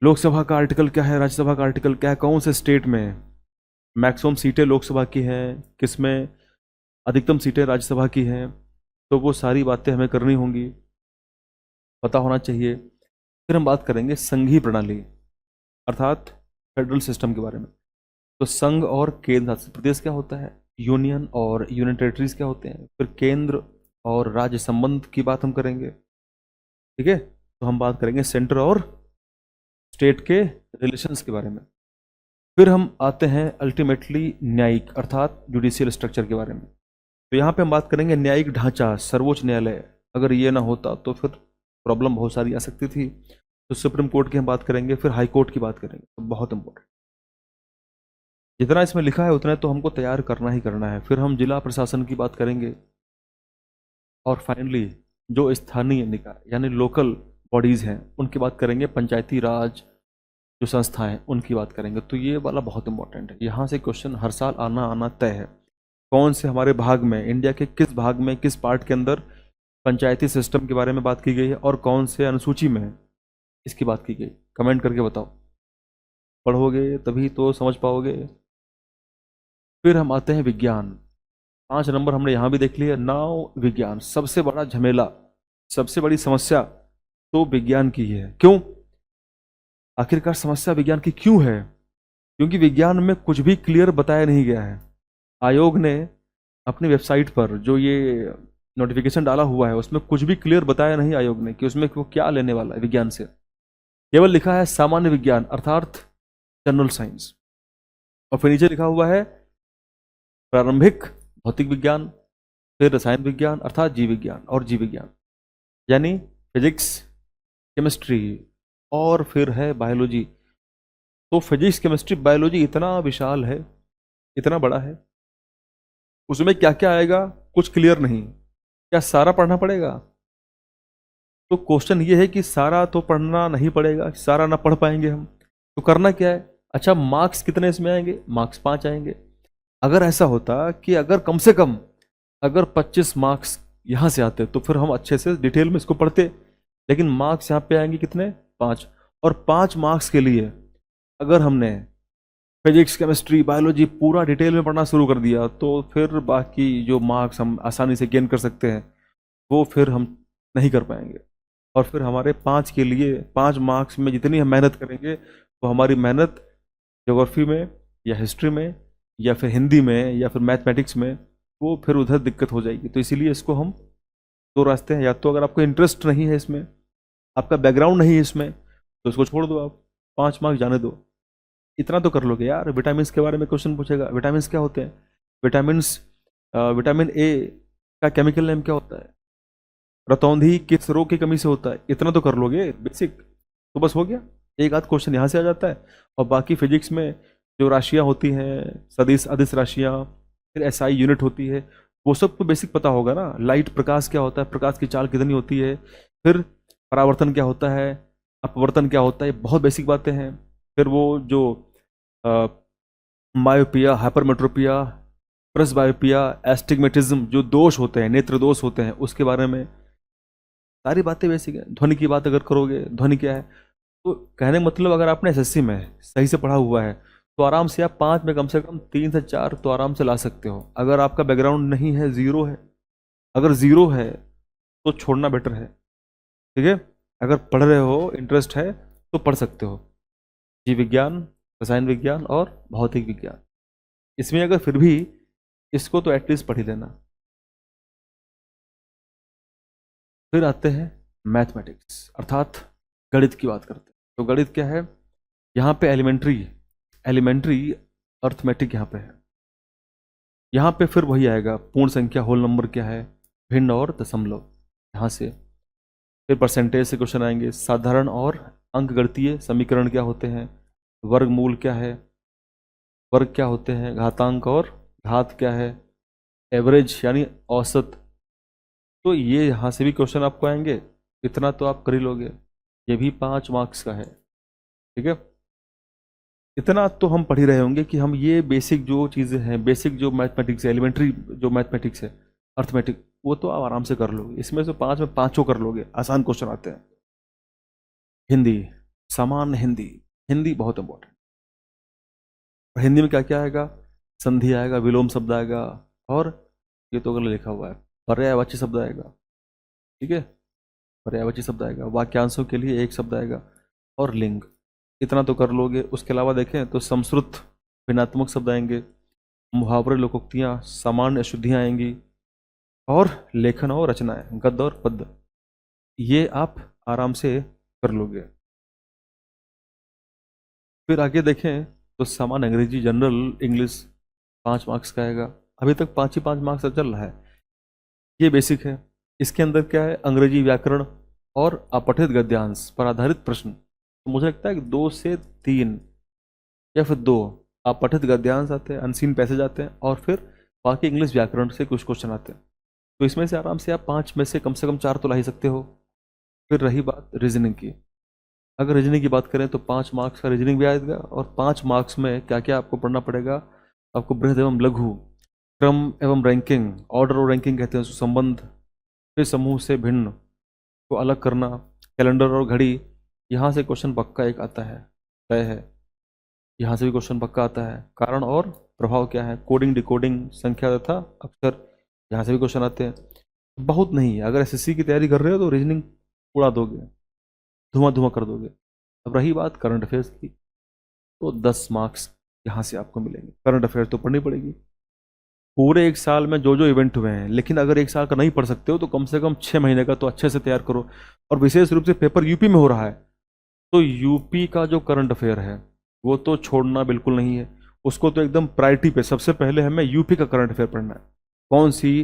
लोकसभा का आर्टिकल क्या है, राज्यसभा का आर्टिकल क्या है, कौन से स्टेट में मैक्सिमम सीटें लोकसभा की हैं, किसमें अधिकतम सीटें राज्यसभा की हैं, तो वो सारी बातें हमें करनी होंगी, पता होना चाहिए। फिर हम बात करेंगे संघीय प्रणाली अर्थात फेडरल सिस्टम के बारे में। तो संघ और केंद्र शासित प्रदेश क्या होता है, यूनियन और यूनियन टेरिटरीज क्या होते हैं, फिर केंद्र और राज्य संबंध की बात हम करेंगे। ठीक है, तो हम बात करेंगे सेंटर और स्टेट के रिलेशंस के बारे में। फिर हम आते हैं अल्टीमेटली न्यायिक अर्थात जुडिशियल स्ट्रक्चर के बारे में। तो यहाँ पे हम बात करेंगे न्यायिक ढांचा, सर्वोच्च न्यायालय, अगर ये ना होता तो फिर प्रॉब्लम बहुत सारी आ सकती थी। तो सुप्रीम कोर्ट की हम बात करेंगे, फिर हाई कोर्ट की बात करेंगे, तो बहुत इंपॉर्टेंट। जितना इसमें लिखा है उतना तो हमको तैयार करना ही करना है। फिर हम जिला प्रशासन की बात करेंगे और फाइनली जो स्थानीय निकाय यानी लोकल बॉडीज़ हैं उनकी बात करेंगे, पंचायती राज जो संस्थाएं उनकी बात करेंगे। तो ये वाला बहुत इंपॉर्टेंट है, यहाँ से क्वेश्चन हर साल आना आना तय है। कौन से हमारे भाग में, इंडिया के किस भाग में, किस पार्ट के अंदर पंचायती सिस्टम के बारे में बात की गई है और कौन से अनुसूची में इसकी बात की गई, कमेंट करके बताओ। पढ़ोगे तभी तो समझ पाओगे। फिर हम आते हैं विज्ञान, 5 नंबर हमने यहाँ भी देख लिया। नाउ विज्ञान, सबसे बड़ा झमेला, सबसे बड़ी समस्या तो विज्ञान की है। क्यों, आखिरकार समस्या विज्ञान की क्यों है, क्योंकि विज्ञान में कुछ भी क्लियर बताया नहीं गया है। आयोग ने अपनी वेबसाइट पर जो ये नोटिफिकेशन डाला हुआ है उसमें कुछ भी क्लियर बताया नहीं आयोग ने कि उसमें वो क्या लेने वाला है विज्ञान से। केवल लिखा है सामान्य विज्ञान अर्थात जनरल साइंस, और फिर नीचे लिखा हुआ है प्रारंभिक भौतिक विज्ञान, फिर रसायन विज्ञान अर्थात जीव विज्ञान और जीव विज्ञान, यानी फिजिक्स, केमिस्ट्री और फिर है बायोलॉजी। तो फिजिक्स, केमिस्ट्री, बायोलॉजी इतना विशाल है, इतना बड़ा है, उसमें क्या क्या आएगा कुछ क्लियर नहीं। क्या सारा पढ़ना पड़ेगा, तो क्वेश्चन ये है कि सारा तो पढ़ना नहीं पड़ेगा, सारा ना पढ़ पाएंगे हम, तो करना क्या है। अच्छा, मार्क्स कितने इसमें आएंगे, मार्क्स 5 आएंगे। अगर ऐसा होता कि अगर कम से कम अगर 25 मार्क्स यहाँ से आते तो फिर हम अच्छे से डिटेल में इसको पढ़ते, लेकिन मार्क्स यहाँ पे आएंगे कितने, 5। और 5 मार्क्स के लिए अगर हमने फिजिक्स, केमिस्ट्री, बायोलॉजी पूरा डिटेल में पढ़ना शुरू कर दिया तो फिर बाकी जो मार्क्स हम आसानी से गेन कर सकते हैं वो फिर हम नहीं कर पाएंगे। और फिर हमारे 5 के लिए 5 मार्क्स में जितनी हम मेहनत करेंगे तो हमारी मेहनत ज्योग्राफी में या हिस्ट्री में या फिर हिंदी में या फिर मैथमेटिक्स में वो फिर उधर दिक्कत हो जाएगी। तो इसीलिए इसको हम 2 रास्ते हैं, या तो अगर आपको इंटरेस्ट नहीं है इसमें, आपका बैकग्राउंड नहीं है इसमें, तो इसको छोड़ दो, आप 5 मार्क्स जाने दो। इतना तो कर लोगे यार। विटामिन के बारे में क्वेश्चन पूछेगा, विटामिन क्या होते हैं, विटामिन ए का केमिकल नेम क्या होता है, रतौंधी किस रोग की कमी से होता है, इतना तो कर लोगे बेसिक, तो बस हो गया। एक आध क्वेश्चन यहाँ से आ जाता है। और बाकी फिजिक्स में जो राशियाँ होती हैं, सदिश अदिश राशियाँ, फिर एसआई यूनिट होती है, वो सब तो बेसिक पता होगा ना। लाइट, प्रकाश क्या होता है, प्रकाश की चाल कितनी होती है, फिर परावर्तन क्या होता है, अपवर्तन क्या होता है, बहुत बेसिक बातें हैं। फिर वो जो मायोपिया, हाइपरमेट्रोपिया, प्रेसबायोपिया, एस्टिग्मेटिज्म, जो दोष होते हैं, नेत्र दोष होते हैं, उसके बारे में सारी बातें बेसिक है। ध्वनि की बात अगर करोगे, ध्वनि क्या है, तो कहने का मतलब अगर आपने एसएससी में सही से पढ़ा हुआ है तो आराम से आप 5 में कम से कम 3 से 4 तो आराम से ला सकते हो। अगर आपका बैकग्राउंड नहीं है, ज़ीरो है, अगर ज़ीरो है तो छोड़ना बेटर है, ठीक है। अगर पढ़ रहे हो, इंटरेस्ट है तो पढ़ सकते हो, जीव विज्ञान, रसायन विज्ञान और भौतिक विज्ञान। इसमें अगर फिर भी इसको तो एटलीस्ट पढ़ ही लेना। फिर आते हैं मैथमेटिक्स, अर्थात गणित की बात करते हैं। तो गणित क्या है, यहाँ पे एलिमेंट्री अर्थमेटिक यहाँ पे है। यहाँ पे फिर वही आएगा, पूर्ण संख्या, होल नंबर क्या है, भिन्न और दशमलव, यहाँ से। फिर परसेंटेज से क्वेश्चन आएंगे, साधारण और अंकगणितीय समीकरण क्या होते हैं, वर्गमूल क्या है, वर्ग क्या होते हैं, घातांक और घात क्या है, एवरेज यानी औसत। तो ये यहाँ से भी क्वेश्चन आपको आएंगे, इतना तो आप कर ही लोगे, ये भी 5 मार्क्स का है, ठीक है। इतना तो हम पढ़ ही रहे होंगे कि हम ये बेसिक जो चीज़ें हैं, बेसिक जो मैथमेटिक्स है, एलिमेंट्री जो मैथमेटिक्स है, अर्थमेटिक, वो तो आप आराम से कर लोगे। इसमें से 5 में 5 कर लोगे, आसान क्वेश्चन आते हैं। हिंदी, सामान्य हिंदी, हिंदी बहुत इंपॉर्टेंट। हिंदी में क्या क्या आएगा, संधि आएगा, विलोम शब्द आएगा, और ये तो अगर लिखा हुआ है, पर्यायवाची शब्द आएगा, ठीक है, पर्यायवाची शब्द आएगा, वाक्यांशों के लिए एक शब्द आएगा, और लिंग। इतना तो कर लोगे। उसके अलावा देखें तो संस्कृत भिन्नात्मक शब्द आएंगे, मुहावरे, लोकोक्तियाँ, सामान्य अशुद्धियाँ आएंगी, और लेखन और रचनाएं, गद्य और पद्य, ये आप आराम से कर लोगे। फिर आगे देखें तो सामान्य अंग्रेजी, जनरल इंग्लिश 5 मार्क्स का आएगा। अभी तक 5 ही 5 मार्क्स चल रहा है, ये बेसिक है। इसके अंदर क्या है, अंग्रेजी व्याकरण और अपठित गद्यांश पर आधारित प्रश्न। तो मुझे लगता है कि 2 से 3 या फिर 2 अपठित गद्यांश आते हैं, अनसीन पैसेज आते हैं, और फिर बाकी इंग्लिश व्याकरण से कुछ क्वेश्चन आते हैं। तो इसमें से आराम से आप 5 में से कम 4 तो ला ही सकते हो। फिर रही बात रीजनिंग की, अगर रीजनिंग की बात करें तो 5 मार्क्स का रीजनिंग भी आएगा, और 5 मार्क्स में क्या क्या आपको पढ़ना पड़ेगा, आपको बृहद एवं लघु, क्रम एवं रैंकिंग, ऑर्डर और रैंकिंग कहते हैं उसको, संबंध, फिर समूह से भिन्न को अलग करना, कैलेंडर और घड़ी, यहाँ से क्वेश्चन पक्का एक आता है, तय है, यहाँ से भी क्वेश्चन पक्का आता है। कारण और प्रभाव क्या है, कोडिंग, डिकोडिंग, संख्या तथा अक्षर, यहाँ से भी क्वेश्चन आते हैं। बहुत नहीं है, अगर एसएससी की तैयारी कर रहे हो तो रीजनिंग उड़ा दोगे, धुआं धुआं कर दोगे। अब रही बात करंट अफेयर्स की, तो 10 मार्क्स यहाँ से आपको मिलेंगे। करंट अफेयर्स तो पढ़नी पड़ेगी, पूरे एक साल में जो जो इवेंट हुए हैं, लेकिन अगर एक साल का नहीं पढ़ सकते हो तो कम से कम 6 महीने का तो अच्छे से तैयार करो। और विशेष रूप से पेपर यूपी में हो रहा है, तो यूपी का जो करंट अफेयर है वो तो छोड़ना बिल्कुल नहीं है, उसको तो एकदम प्रायोरिटी पे सबसे पहले हमें यूपी का करंट अफेयर पढ़ना है। कौन सी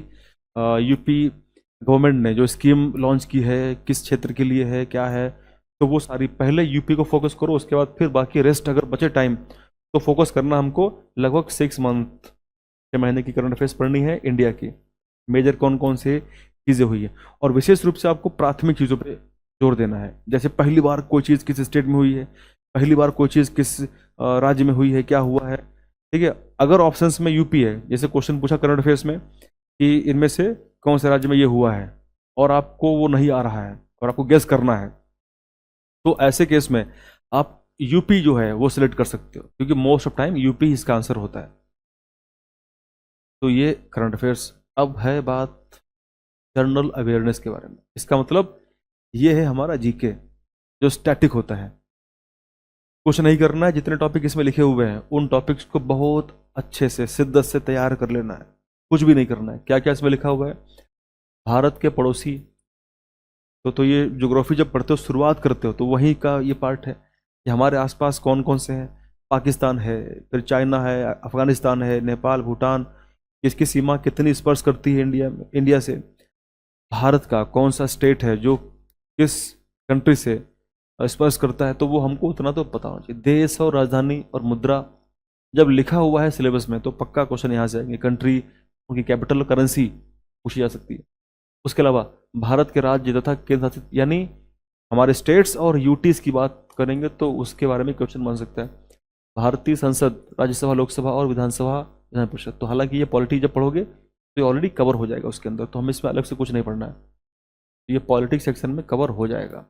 यूपी गवर्नमेंट ने जो स्कीम लॉन्च की है, किस क्षेत्र के लिए है, क्या है, तो वो सारी पहले यूपी को फोकस करो। उसके बाद फिर बाकी रेस्ट अगर बचे टाइम तो फोकस करना हमको लगभग 6 मंथ, 6 महीने की करंट अफेयर्स पढ़नी है इंडिया की, मेजर कौन कौन से चीज़ें हुई है। और विशेष रूप से आपको प्राथमिक चीज़ों पे जोर देना है, जैसे पहली बार कोई चीज़ किस स्टेट में हुई है, पहली बार कोई चीज़ किस राज्य में हुई है, क्या हुआ है, ठीक है। अगर ऑप्शंस में यूपी है, जैसे क्वेश्चन पूछा करंट अफेयर्स में कि इनमें से कौन से राज्य में ये हुआ है, और आपको वो नहीं आ रहा है और आपको गेस करना है, तो ऐसे केस में आप यूपी जो है वो सिलेक्ट कर सकते हो, क्योंकि मोस्ट ऑफ टाइम यूपी इसका आंसर होता है। तो ये करंट अफेयर्स। अब है बात जनरल अवेयरनेस के बारे में। इसका मतलब ये है हमारा जीके, जो स्टैटिक होता है। कुछ नहीं करना है, जितने टॉपिक इसमें लिखे हुए हैं उन टॉपिक्स को बहुत अच्छे से शिद्दत से तैयार कर लेना है, कुछ भी नहीं करना है। क्या क्या इसमें लिखा हुआ है, भारत के पड़ोसी, तो ये ज्योग्राफी जब पढ़ते हो, शुरुआत करते हो, तो वहीं का ये पार्ट है कि हमारे आसपास कौन कौन से हैं। पाकिस्तान है, फिर चाइना है, अफगानिस्तान है, नेपाल, भूटान, किसकी सीमा कितनी स्पर्श करती है इंडिया से। भारत का कौन सा स्टेट है जो किस कंट्री से स्पर्श करता है, तो वो हमको उतना तो पता होना चाहिए। देश और राजधानी और मुद्रा जब लिखा हुआ है सिलेबस में तो पक्का क्वेश्चन यहाँ से आएंगे। कंट्री, उनकी कैपिटल, करेंसी पूछी जा सकती है। उसके अलावा भारत के राज्य तथा केंद्र शासित, यानी हमारे स्टेट्स और यूटीज की बात करेंगे तो उसके बारे में क्वेश्चन बन सकता है। भारतीय संसद, राज्यसभा, लोकसभा और विधानसभा, विधान परिषद। तो हालांकि ये पॉलिटी जब पढ़ोगे तो ये ऑलरेडी कवर हो जाएगा उसके अंदर, तो हमें इसमें अलग से कुछ नहीं पढ़ना है, ये पॉलिटिक्स सेक्शन में कवर हो जाएगा।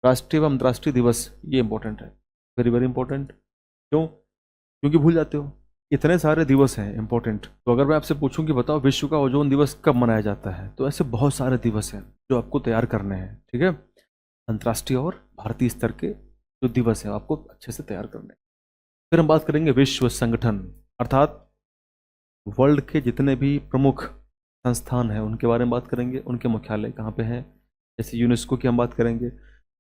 राष्ट्रीय एवं अंतर्राष्ट्रीय दिवस, ये इंपॉर्टेंट है, वेरी वेरी इंपॉर्टेंट। क्यों? क्योंकि भूल जाते हो, इतने सारे दिवस हैं इंपॉर्टेंट। तो अगर मैं आपसे पूछूं कि बताओ विश्व का ओजोन दिवस कब मनाया जाता है, तो ऐसे बहुत सारे दिवस हैं जो आपको तैयार करने हैं, ठीक है। अंतर्राष्ट्रीय और भारतीय स्तर के जो दिवस हैं आपको अच्छे से तैयार करने हैं। फिर हम बात करेंगे विश्व संगठन, अर्थात वर्ल्ड के जितने भी प्रमुख संस्थान हैं उनके बारे में बात करेंगे, उनके मुख्यालय कहाँ पे हैं। जैसे यूनेस्को की हम बात करेंगे,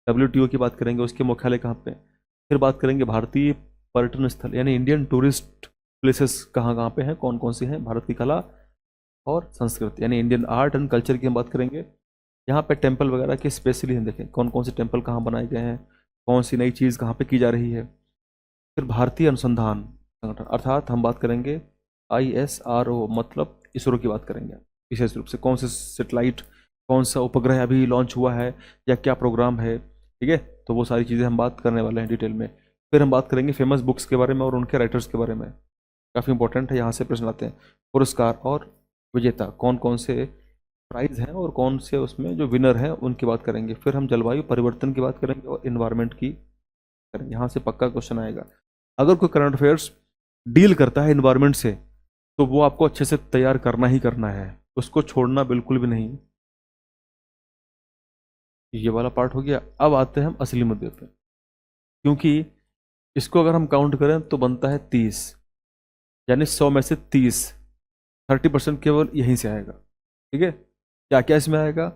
WTO की बात करेंगे, उसके मुख्यालय कहाँ पे। फिर बात करेंगे भारतीय पर्यटन स्थल यानी इंडियन टूरिस्ट प्लेसेस कहाँ कहाँ पे हैं, कौन कौन सी हैं। भारत की कला और संस्कृति यानी इंडियन आर्ट एंड कल्चर की हम बात करेंगे। यहाँ पे टेम्पल वगैरह के स्पेशली हम देखें कौन कौन से टेम्पल कहाँ बनाए गए हैं, कौन सी नई चीज़ कहाँ पे की जा रही है। फिर भारतीय अनुसंधान संगठन, अर्थात हम बात करेंगे ISRO, मतलब इसरो की बात करेंगे विशेष रूप से, कौन से सेटेलाइट, कौन सा उपग्रह अभी लॉन्च हुआ है या क्या प्रोग्राम है, ठीक है। तो वो सारी चीज़ें हम बात करने वाले हैं डिटेल में। फिर हम बात करेंगे फेमस बुक्स के बारे में और उनके राइटर्स के बारे में, काफ़ी इंपॉर्टेंट है, यहाँ से प्रश्न आते हैं। पुरस्कार और विजेता, कौन कौन से प्राइज हैं और कौन से उसमें जो विनर हैं उनकी बात करेंगे। फिर हम जलवायु परिवर्तन की बात करेंगे और इन्वायरमेंट की करेंगे, यहाँ से पक्का क्वेश्चन आएगा। अगर कोई करंट अफेयर्स डील करता है इन्वायरमेंट से तो वो आपको अच्छे से तैयार करना ही करना है, उसको छोड़ना बिल्कुल भी नहीं। ये वाला पार्ट हो गया। अब आते हैं हम असली मुद्दे पे, क्योंकि इसको अगर हम काउंट करें तो बनता है 30, यानी 100 में से 30, 30% केवल यहीं से आएगा, ठीक है। क्या क्या इसमें आएगा?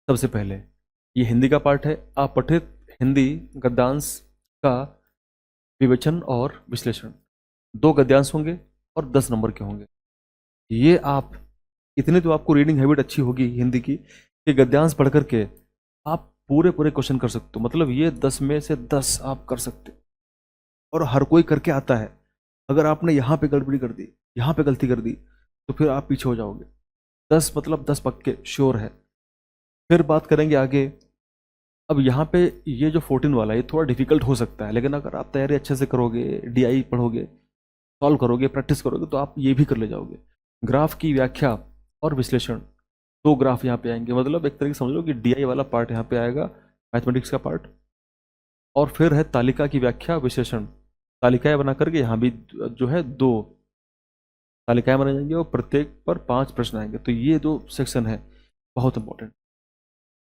सबसे पहले ये हिंदी का पार्ट है, अपठित हिंदी गद्यांश का विवेचन और विश्लेषण। 2 गद्यांश होंगे और 10 नंबर के होंगे। ये आप इतनी तो आपको रीडिंग हैबिट अच्छी होगी हिंदी की कि गद्यांश पढ़ करके आप पूरे पूरे क्वेश्चन कर सकते हो, मतलब ये 10 में से 10 आप कर सकते हो और हर कोई करके आता है। अगर आपने यहाँ पे गड़बड़ी कर दी, यहाँ पे गलती कर दी, तो फिर आप पीछे हो जाओगे। 10 मतलब 10 पक्के श्योर है। फिर बात करेंगे आगे। अब यहाँ पे ये जो 14 वाला है ये थोड़ा डिफिकल्ट हो सकता है, लेकिन अगर आप तैयारी अच्छे से करोगे, DI पढ़ोगे, सॉल्व करोगे, प्रैक्टिस करोगे, तो आप ये भी कर ले जाओगे। ग्राफ की व्याख्या और विश्लेषण, 2 ग्राफ यहाँ पे आएंगे, मतलब एक तरीके से समझ लो कि DI वाला पार्ट यहाँ पे आएगा, मैथमेटिक्स का पार्ट। और फिर है तालिका की व्याख्या विश्लेषण, तालिकाएं बना करके यहाँ भी जो है 2 तालिकाएं बनाई जाएंगी और प्रत्येक पर 5 प्रश्न आएंगे। तो ये 2 सेक्शन है बहुत इंपॉर्टेंट,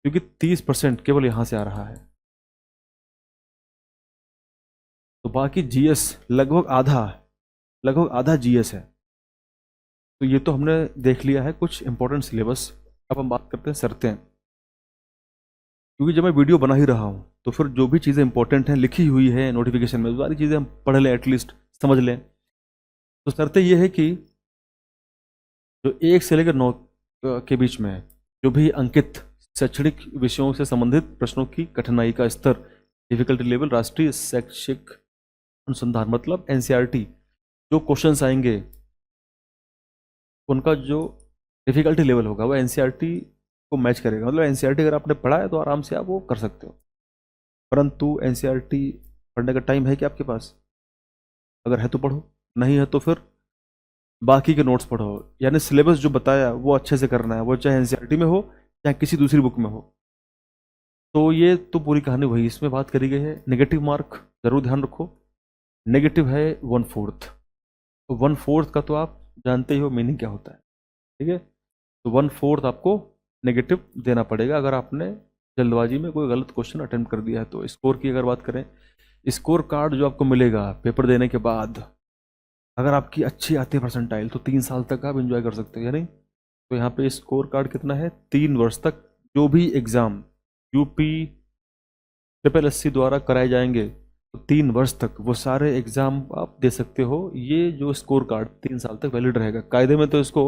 क्योंकि 30% केवल यहाँ से आ रहा है। तो बाकी GS लगभग आधा GS है। तो ये तो हमने देख लिया है कुछ इंपॉर्टेंट सिलेबस। अब हम बात करते हैं शर्तें, क्योंकि जब मैं वीडियो बना ही रहा हूँ तो फिर जो भी चीज़ें इंपॉर्टेंट हैं लिखी हुई है नोटिफिकेशन में, सारी चीज़ें हम पढ़ लें, एटलीस्ट समझ लें। तो शर्तें ये है कि जो 1 से लेकर 9 के बीच में जो भी अंकित शैक्षणिक विषयों से संबंधित प्रश्नों की कठिनाई का स्तर, डिफिकल्टी लेवल, राष्ट्रीय शैक्षिक अनुसंधान मतलब NCERT, जो क्वेश्चंस आएंगे उनका जो डिफिकल्टी लेवल होगा वो NCERT को मैच करेगा। मतलब NCERT अगर आपने पढ़ा है तो आराम से आप वो कर सकते हो, परंतु NCERT पढ़ने का टाइम है कि आपके पास? अगर है तो पढ़ो, नहीं है तो फिर बाकी के नोट्स पढ़ो। यानी सिलेबस जो बताया वो अच्छे से करना है, वो चाहे NCERT में हो चाहे किसी दूसरी बुक में हो। तो ये तो पूरी कहानी वही इसमें बात करी गई है। नेगेटिव मार्क जरूर ध्यान रखो, नेगेटिव है 1/4। तो 1/4 का तो आप जानते ही हो मीनिंग क्या होता है, ठीक है। तो 1/4 आपको नेगेटिव देना पड़ेगा अगर आपने जल्दबाजी में कोई गलत क्वेश्चन अटेम्प्ट कर दिया है। तो स्कोर की अगर बात करें, स्कोर कार्ड जो आपको मिलेगा पेपर देने के बाद, अगर आपकी अच्छी आती है परसेंटाइल तो 3 साल तक आप एंजॉय कर सकते हो, या नहीं? तो यहाँ पे स्कोर कार्ड कितना है? 3 वर्ष तक जो भी एग्ज़ाम यूपी SSSC द्वारा कराए जाएंगे तो 3 वर्ष तक वो सारे एग्ज़ाम आप दे सकते हो। ये जो स्कोर कार्ड 3 साल तक वैलिड रहेगा। कायदे में तो इसको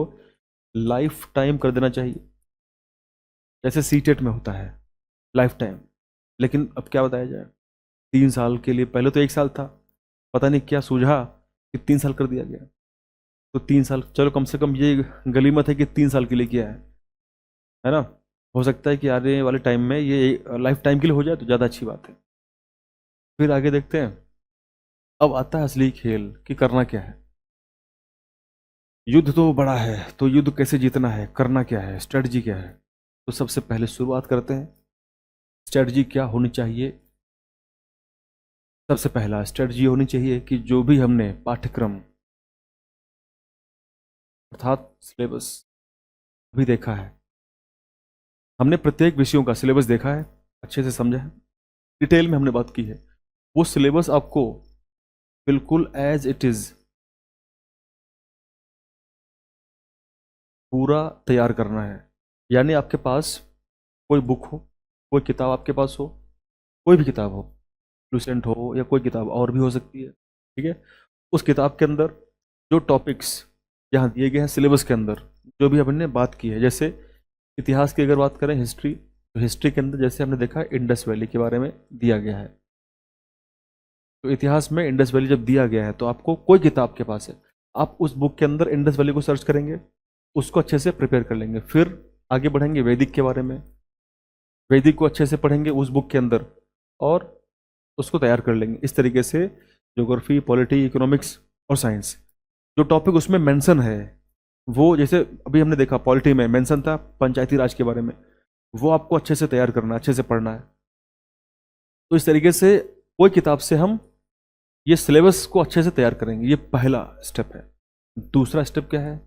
लाइफ टाइम कर देना चाहिए, जैसे CTET में होता है लाइफ टाइम, लेकिन अब क्या बताया जाए, 3 साल के लिए, पहले तो 1 साल था, पता नहीं क्या सूझा कि 3 साल कर दिया गया। तो 3 साल, चलो कम से कम ये गलीमत है कि 3 साल के लिए किया है ना। हो सकता है कि आने वाले टाइम में ये लाइफ टाइम के लिए हो जाए तो ज़्यादा अच्छी बात है। फिर आगे देखते हैं। अब आता है असली खेल कि करना क्या है। युद्ध तो बड़ा है, तो युद्ध कैसे जीतना है, करना क्या है, स्ट्रेटजी क्या है। तो सबसे पहले शुरुआत करते हैं, स्ट्रेटजी क्या होनी चाहिए। सबसे पहला स्ट्रेटजी होनी चाहिए कि जो भी हमने पाठ्यक्रम अर्थात सिलेबस अभी देखा है, हमने प्रत्येक विषयों का सिलेबस देखा है, अच्छे से समझा है, डिटेल में हमने बात की है। वो सिलेबस आपको बिल्कुल एज इट इज पूरा तैयार करना है। यानी आपके पास कोई बुक हो, कोई किताब आपके पास हो, कोई भी किताब हो, लूसेंट हो या कोई किताब और भी हो सकती है, ठीक है। उस किताब के अंदर जो टॉपिक्स यहाँ दिए गए हैं सिलेबस के अंदर, जो भी हमने बात की है, जैसे इतिहास की अगर बात करें, हिस्ट्री, तो हिस्ट्री के अंदर जैसे हमने देखा इंडस वैली के बारे में दिया गया है। तो इतिहास में इंडस वैली जब दिया गया है तो आपको कोई किताब के पास है, आप उस बुक के अंदर इंडस वैली को सर्च करेंगे, उसको अच्छे से प्रिपेयर कर लेंगे। फिर आगे बढ़ेंगे वैदिक के बारे में, वैदिक को अच्छे से पढ़ेंगे उस बुक के अंदर और उसको तैयार कर लेंगे। इस तरीके से ज्योग्राफी, पॉलिटी, इकोनॉमिक्स और साइंस, जो टॉपिक उसमें मेंशन है, वो जैसे अभी हमने देखा पॉलिटी में मेंशन था पंचायती राज के बारे में, वो आपको अच्छे से तैयार करना है, अच्छे से पढ़ना है। तो इस तरीके से कोई किताब से हम ये सिलेबस को अच्छे से तैयार करेंगे, ये पहला स्टेप है। दूसरा स्टेप क्या है?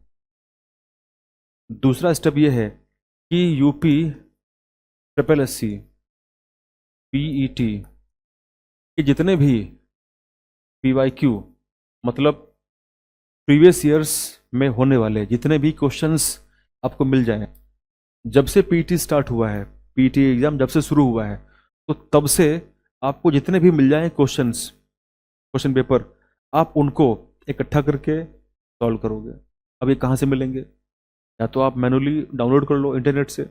दूसरा स्टेप ये है कि UP triple S C, PET के जितने भी पीवाईक्यू, मतलब प्रीवियस ईयर्स में होने वाले जितने भी क्वेश्चंस आपको मिल जाएं, जब से पीटी स्टार्ट हुआ है, पीटी एग्जाम जब से शुरू हुआ है, तो तब से आपको जितने भी मिल जाएं क्वेश्चंस, क्वेश्चन पेपर, आप उनको इकट्ठा करके सॉल्व करोगे। अब ये कहाँ से मिलेंगे? या तो आप मैनुअली डाउनलोड कर लो इंटरनेट से,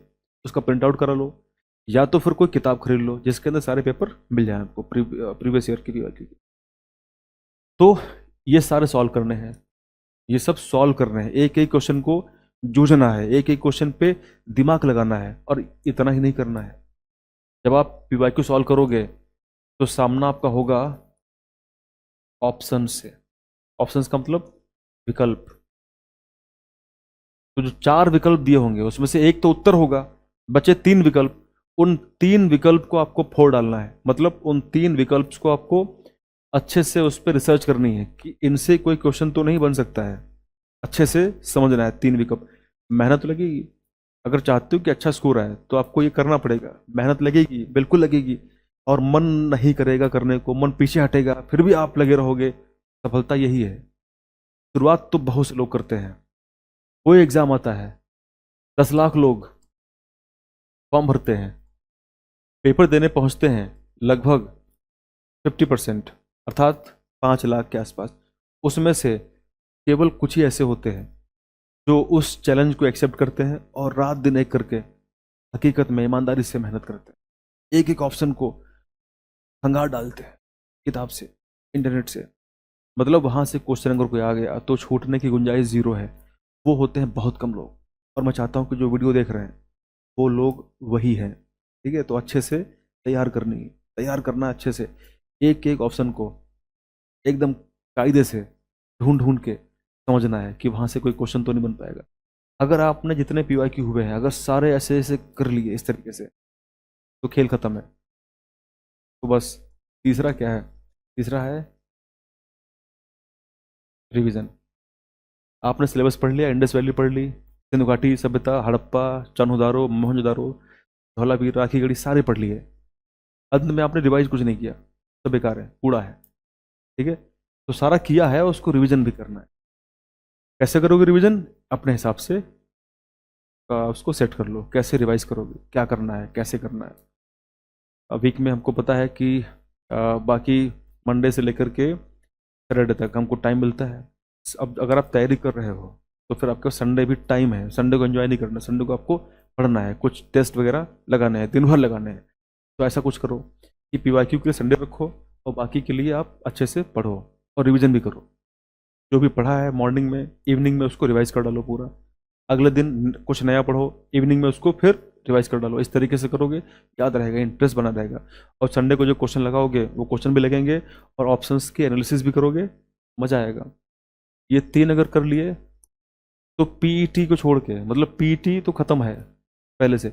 उसका प्रिंट आउट करा लो, या तो फिर कोई किताब खरीद लो जिसके अंदर सारे पेपर मिल जाए आपको प्रीवियस ईयर की। तो ये सारे सॉल्व करने हैं, ये सब सॉल्व करने हैं, एक एक क्वेश्चन को जूझना है, एक एक क्वेश्चन पे दिमाग लगाना है। और इतना ही नहीं करना है, जब आप पीवाईक्यू सॉल्व करोगे तो सामना आपका होगा ऑप्शन से। ऑप्शंस का मतलब विकल्प। तो जो 4 विकल्प दिए होंगे उसमें से एक तो उत्तर होगा, बचे 3 विकल्प, उन 3 विकल्प को आपको फोड़ डालना है। मतलब उन 3 विकल्प को आपको अच्छे से उस पर रिसर्च करनी है कि इनसे कोई क्वेश्चन तो नहीं बन सकता है, अच्छे से समझना है 3 विकल्प। मेहनत लगेगी, अगर चाहते हो कि अच्छा स्कोर आए तो आपको ये करना पड़ेगा, मेहनत लगेगी, बिल्कुल लगेगी, और मन नहीं करेगा करने को, मन पीछे हटेगा, फिर भी आप लगे रहोगे। सफलता यही है। शुरुआत तो बहुत से लोग करते हैं, कोई एग्जाम आता है, 10 लाख लोग फॉर्म भरते हैं, पेपर देने पहुंचते हैं लगभग 50%, अर्थात 5 लाख के आसपास, उसमें से केवल कुछ ही ऐसे होते हैं जो उस चैलेंज को एक्सेप्ट करते हैं और रात दिन एक करके हकीकत में ईमानदारी से मेहनत करते हैं, एक एक ऑप्शन को हंगार डालते हैं किताब से, इंटरनेट से। मतलब वहाँ से क्वेश्चन अगर कोई आ गया तो छूटने की गुंजाइश जीरो है। वो होते हैं बहुत कम लोग, और मैं चाहता हूँ कि जो वीडियो देख रहे हैं वो लोग वही हैं, ठीक है। तो अच्छे से तैयार करना अच्छे से, एक एक ऑप्शन को एकदम कायदे से ढूंढ ढूंढ के समझना है कि वहाँ से कोई क्वेश्चन तो नहीं बन पाएगा। अगर आपने जितने पीवाईक्यू हुए हैं अगर सारे ऐसे ऐसे कर लिए इस तरीके से, तो खेल खत्म है। तो बस तीसरा क्या है? तीसरा है रिवीजन। आपने सिलेबस पढ़ लिया, इंडस वैली पढ़ ली, सिंधु घाटी सभ्यता, हड़प्पा, चान्होदारो, मोहनजोदारो, धौलावीर, राखीगढ़ी सारे पढ़ लिए, अंत में आपने रिवाइज कुछ नहीं किया, सब बेकार है, कूड़ा है, ठीक है। तो सारा किया है, उसको रिवीजन भी करना है। कैसे करोगे रिवीजन? अपने हिसाब से उसको सेट कर लो, कैसे रिवाइज करोगे, क्या करना है, कैसे करना है। वीक में हमको पता है कि बाकी मंडे से लेकर के सैटरडे तक हमको टाइम मिलता है। अब अगर आप तैयारी कर रहे हो तो फिर आपका संडे भी टाइम है, संडे को एंजॉय नहीं करना, संडे को आपको पढ़ना है, कुछ टेस्ट वगैरह लगाने हैं, दिन भर लगाने हैं। तो ऐसा कुछ करो कि पीवाईक्यू के लिए संडे रखो और बाकी के लिए आप अच्छे से पढ़ो और रिवीजन भी करो। जो भी पढ़ा है मॉर्निंग में, इवनिंग में उसको रिवाइज कर डालो पूरा, अगले दिन कुछ नया पढ़ो, इवनिंग में उसको फिर रिवाइज कर डालो। इस तरीके से करोगे याद रहेगा, इंटरेस्ट बना रहेगा। और संडे को जो क्वेश्चन लगाओगे वो क्वेश्चन भी लगेंगे और ऑप्शंस की एनालिसिस भी करोगे, मज़ा आएगा। ये 3 अगर कर लिए तो पीईटी को छोड़ के, मतलब पीईटी तो ख़त्म है पहले से,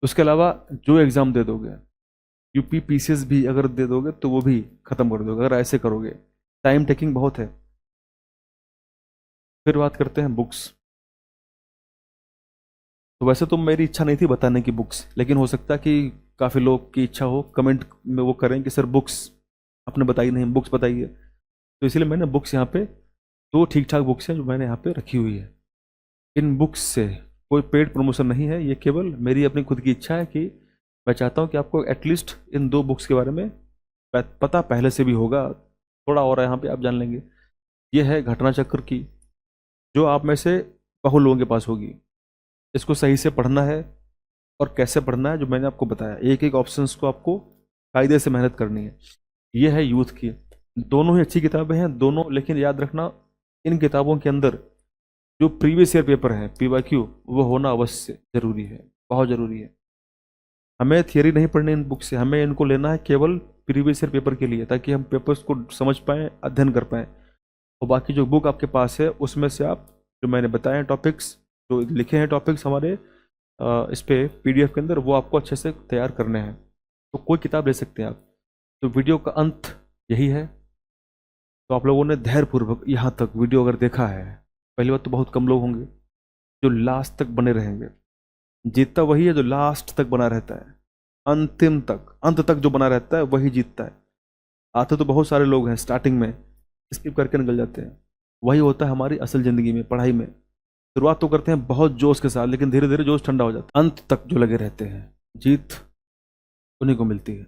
उसके अलावा जो एग्ज़ाम दे दोगे, यूपी पीसीएस भी अगर दे दोगे तो वो भी ख़त्म कर दोगे अगर ऐसे करोगे। टाइम टेकिंग बहुत है। फिर बात करते हैं बुक्स। तो वैसे तो मेरी इच्छा नहीं थी बताने की बुक्स, लेकिन हो सकता है कि काफ़ी लोग की इच्छा हो, कमेंट में वो करें कि सर बुक्स आपने बताई नहीं, बुक्स बताइए। तो इसलिए मैंने बुक्स यहाँ पे 2 ठीक ठाक बुक्स हैं जो मैंने यहाँ पे रखी हुई है। इन बुक्स से कोई पेड प्रमोशन नहीं है, ये केवल मेरी अपनी खुद की इच्छा है कि मैं चाहता हूँ कि आपको एटलीस्ट इन 2 बुक्स के बारे में पता पहले से भी होगा, थोड़ा और यहाँ पे आप जान लेंगे। ये है घटना चक्र की, जो आप में से बहुत लोगों के पास होगी। इसको सही से पढ़ना है और कैसे पढ़ना है जो मैंने आपको बताया, एक एक ऑप्शंस को आपको कायदे से मेहनत करनी है। ये है यूथ की, दोनों ही अच्छी किताबें हैं दोनों, लेकिन याद रखना इन किताबों के अंदर जो प्रीवियस ईयर पेपर है पीवाईक्यू, वो होना अवश्य जरूरी है, बहुत जरूरी है। हमें थियरी नहीं पढ़नी इन बुक से, हमें इनको लेना है केवल प्रीवियस ईयर पेपर के लिए, ताकि हम पेपर्स को समझ पाएँ, अध्ययन कर पाएँ। और बाकी जो बुक आपके पास है उसमें से आप जो मैंने बताए हैं टॉपिक्स, जो लिखे हैं टॉपिक्स हमारे इस पे पीडीएफ के अंदर, वो आपको अच्छे से तैयार करने हैं। तो कोई किताब ले सकते हैं आप। तो वीडियो का अंत यही है। तो आप लोगों ने धैर्यपूर्वक यहाँ तक वीडियो अगर देखा है, पहली बात तो बहुत कम लोग होंगे जो लास्ट तक बने रहेंगे। जीतता वही है जो लास्ट तक बना रहता है, अंतिम तक, अंत तक जो बना रहता है वही जीतता है। आते तो बहुत सारे लोग हैं स्टार्टिंग में स्किप करके निकल जाते हैं, वही होता है हमारी असल ज़िंदगी में, पढ़ाई में। शुरुआत तो करते हैं बहुत जोश के साथ, लेकिन धीरे धीरे जोश ठंडा हो जाता है। अंत तक जो लगे रहते हैं, जीत उन्हीं को मिलती है।